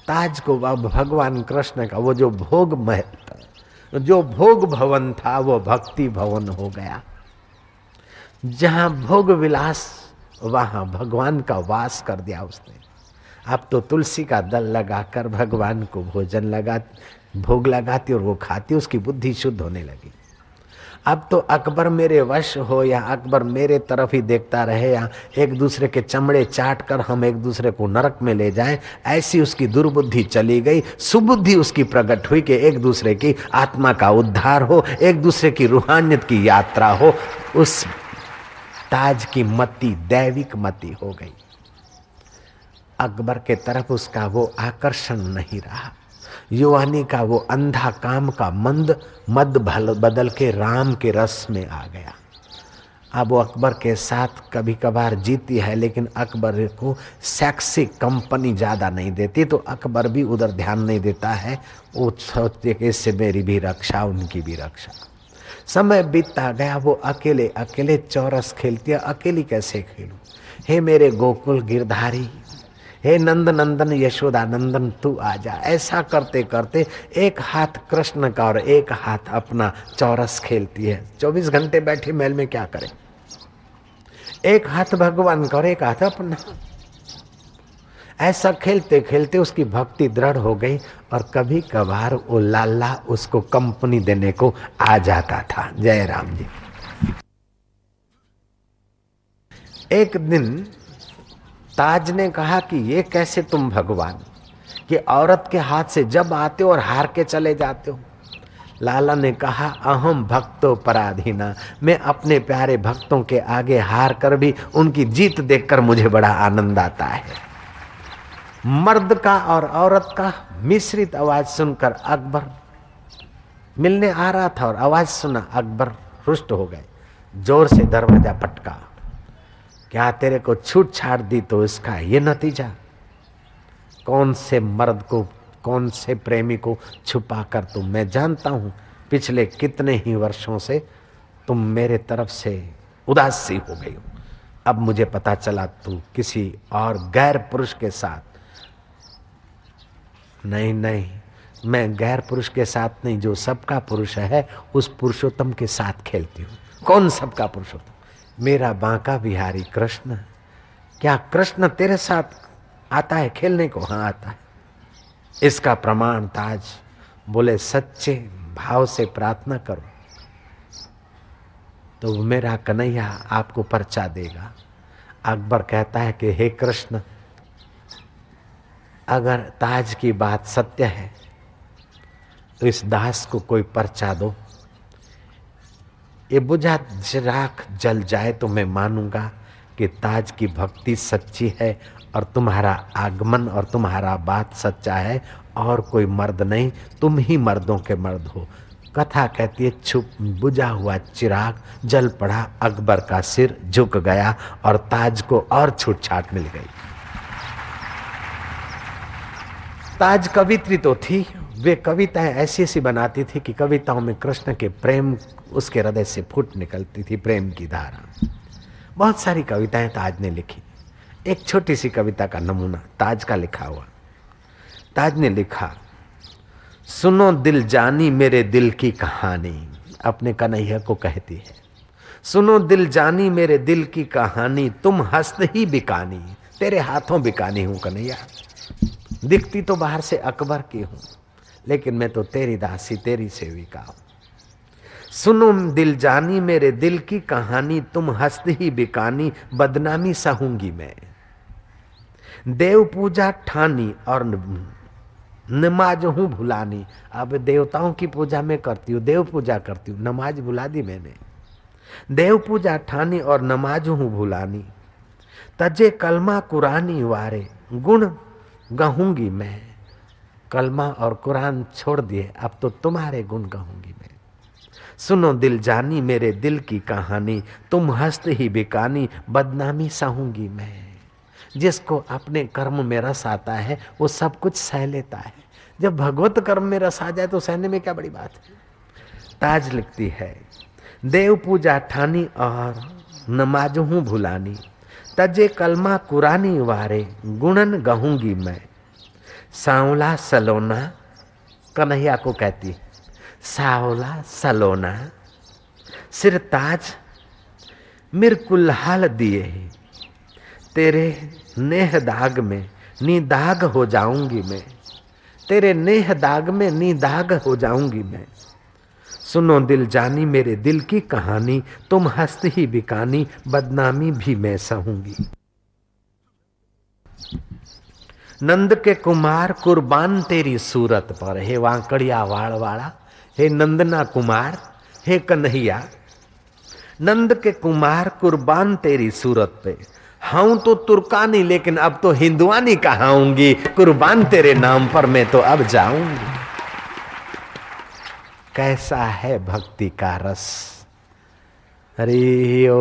ताज को भगवान कृष्ण का वो जो भोग महल, जो भोग भवन था, वो भक्ति भवन हो गया। जहां भोग विलास, वहां भगवान का वास कर दिया उसने। अब तो तुलसी का दल लगाकर भगवान को भोग लगाती और वो खाती, उसकी बुद्धि शुद्ध होने लगी। अब तो अकबर मेरे वश हो या अकबर मेरे तरफ ही देखता रहे या एक दूसरे के चमड़े चाट कर हम एक दूसरे को नरक में ले जाएं, ऐसी उसकी दुर्बुद्धि चली गई। सुबुद्धि उसकी प्रकट हुई कि एक दूसरे की आत्मा का उद्धार हो, एक दूसरे की रूहानियत की यात्रा हो। उस ताज की मति दैविक मति हो गई। अकबर के तरफ उसका वो आकर्षण नहीं रहा। युवानी का वो अंधा काम का मद बदल के राम के रस में आ गया। अब वो अकबर के साथ कभी कभार जीती है, लेकिन अकबर को सेक्सी कंपनी ज़्यादा नहीं देती, तो अकबर भी उधर ध्यान नहीं देता है। वो सोचते कि इससे मेरी भी रक्षा, उनकी भी रक्षा। समय बीतता गया, वो अकेले अकेले चौरस खेलती है। अकेली कैसे खेलूं? हे मेरे गोकुल गिरधारी, हे नंद नंदन यशोदा नंदन तू आजा। ऐसा करते करते एक हाथ कृष्ण का और एक हाथ अपना चौरस खेलती है। 24 घंटे बैठी महल में क्या करे? एक हाथ भगवान का और एक हाथ अपना। ऐसा खेलते खेलते उसकी भक्ति दृढ़ हो गई और कभी कभार वो लाला उसको कंपनी देने को आ जाता था। जय राम जी। एक दिन ताज ने कहा कि ये कैसे तुम भगवान कि औरत के हाथ से जब आते हो और हार के चले जाते हो? लाला ने कहा अहम भक्तो पराधीना, मैं अपने प्यारे भक्तों के आगे हार कर भी उनकी जीत देखकर मुझे बड़ा आनंद आता है। मर्द का और औरत का मिश्रित आवाज सुनकर अकबर मिलने आ रहा था और आवाज सुना, अकबर रुष्ट हो गए। जोर से दरवाजा पटका। क्या तेरे को छूट छाट दी तो इसका ये नतीजा? कौन से मर्द को, कौन से प्रेमी को छुपा कर तुम, मैं जानता हूं पिछले कितने ही वर्षों से तुम मेरे तरफ से उदासी हो गई हो। अब मुझे पता चला तू किसी और गैर पुरुष के साथ। नहीं नहीं, मैं गैर पुरुष के साथ नहीं, जो सबका पुरुष है उस पुरुषोत्तम के साथ खेलती हूँ। कौन सबका पुरुषोत्तम? मेरा बांका बिहारी कृष्ण। क्या कृष्ण तेरे साथ आता है खेलने को? हाँ आता है। इसका प्रमाण ताज। बोले सच्चे भाव से प्रार्थना करो तो मेरा कन्हैया आपको पर्चा देगा। अकबर कहता है कि हे कृष्ण, अगर ताज की बात सत्य है तो इस दास को कोई पर्चा दो। ये बुझा चिराग जल जाए तो मैं मानूंगा कि ताज की भक्ति सच्ची है और तुम्हारा आगमन और तुम्हारा बात सच्चा है, और कोई मर्द नहीं, तुम ही मर्दों के मर्द हो। कथा कहती है छुप बुझा हुआ चिराग जल पड़ा, अकबर का सिर झुक गया और ताज को और छूट छाट मिल गई। ताज कवित्री तो थी, वे कविताएं ऐसी ऐसी बनाती थी कि कविताओं में कृष्ण के प्रेम उसके हृदय से फूट निकलती थी, प्रेम की धारा। बहुत सारी कविताएं ताज ने लिखी। एक छोटी सी कविता का नमूना ताज का लिखा हुआ। ताज ने लिखा, सुनो दिल जानी मेरे दिल की कहानी। अपने कन्हैया को कहती है, सुनो दिल जानी मेरे दिल की कहानी, तुम हस्त ही बिकानी। तेरे हाथों बिकानी हूं कन्हैया। दिखती तो बाहर से अकबर की हूं, लेकिन मैं तो तेरी दासी, तेरी सेविका हूं। सुनो दिल जानी मेरे दिल की कहानी, तुम हस्त ही बिकानी, बदनामी सहूंगी मैं। देव पूजा ठानी और नमाज हूं भुलानी। अब देवताओं की पूजा मैं करती हूँ, देव पूजा करती हूँ, नमाज भुला दी मैंने। देव पूजा ठानी और नमाज हूं भुलानी, तजे कलमा कुरानी वारे, गुण गहूंगी मैं। कलमा और कुरान छोड़ दिए, अब तो तुम्हारे गुण गहूंगी मैं। सुनो दिल जानी मेरे दिल की कहानी, तुम हस्त ही बिकानी, बदनामी सहूंगी मैं। जिसको अपने कर्म में रस आता है वो सब कुछ सह लेता है। जब भगवत कर्म में रस आ जाए तो सहने में क्या बड़ी बात है। ताज लिखती है, देव पूजा ठानी और नमाज हूं भुलानी, तजे कलमा कुरानी वारे, गुणन गहूंगी मैं। सांवला सलोना, कन्हैया को कहती, सांवला सलोना सिर ताज मिरकुल्हाल दिए, तेरे नेह दाग में निदाग हो जाऊंगी मैं। तेरे नेह दाग में निदाग हो जाऊंगी मैं। सुनो दिल जानी मेरे दिल की कहानी, तुम हस्त ही बिकानी, बदनामी भी मैं सहूंगी। नंद के कुमार कुर्बान तेरी सूरत पर, हे वांकड़िया वाड़ वाला, हे नंदना कुमार, हे कन्हैया। नंद के कुमार कुर्बान तेरी सूरत पे, हूं तो तुर्कानी लेकिन अब तो हिंदुआनी कहाऊंगी, कुर्बान तेरे नाम पर मैं तो अब जाऊंगी। कैसा है भक्ति का रस। हरि ओ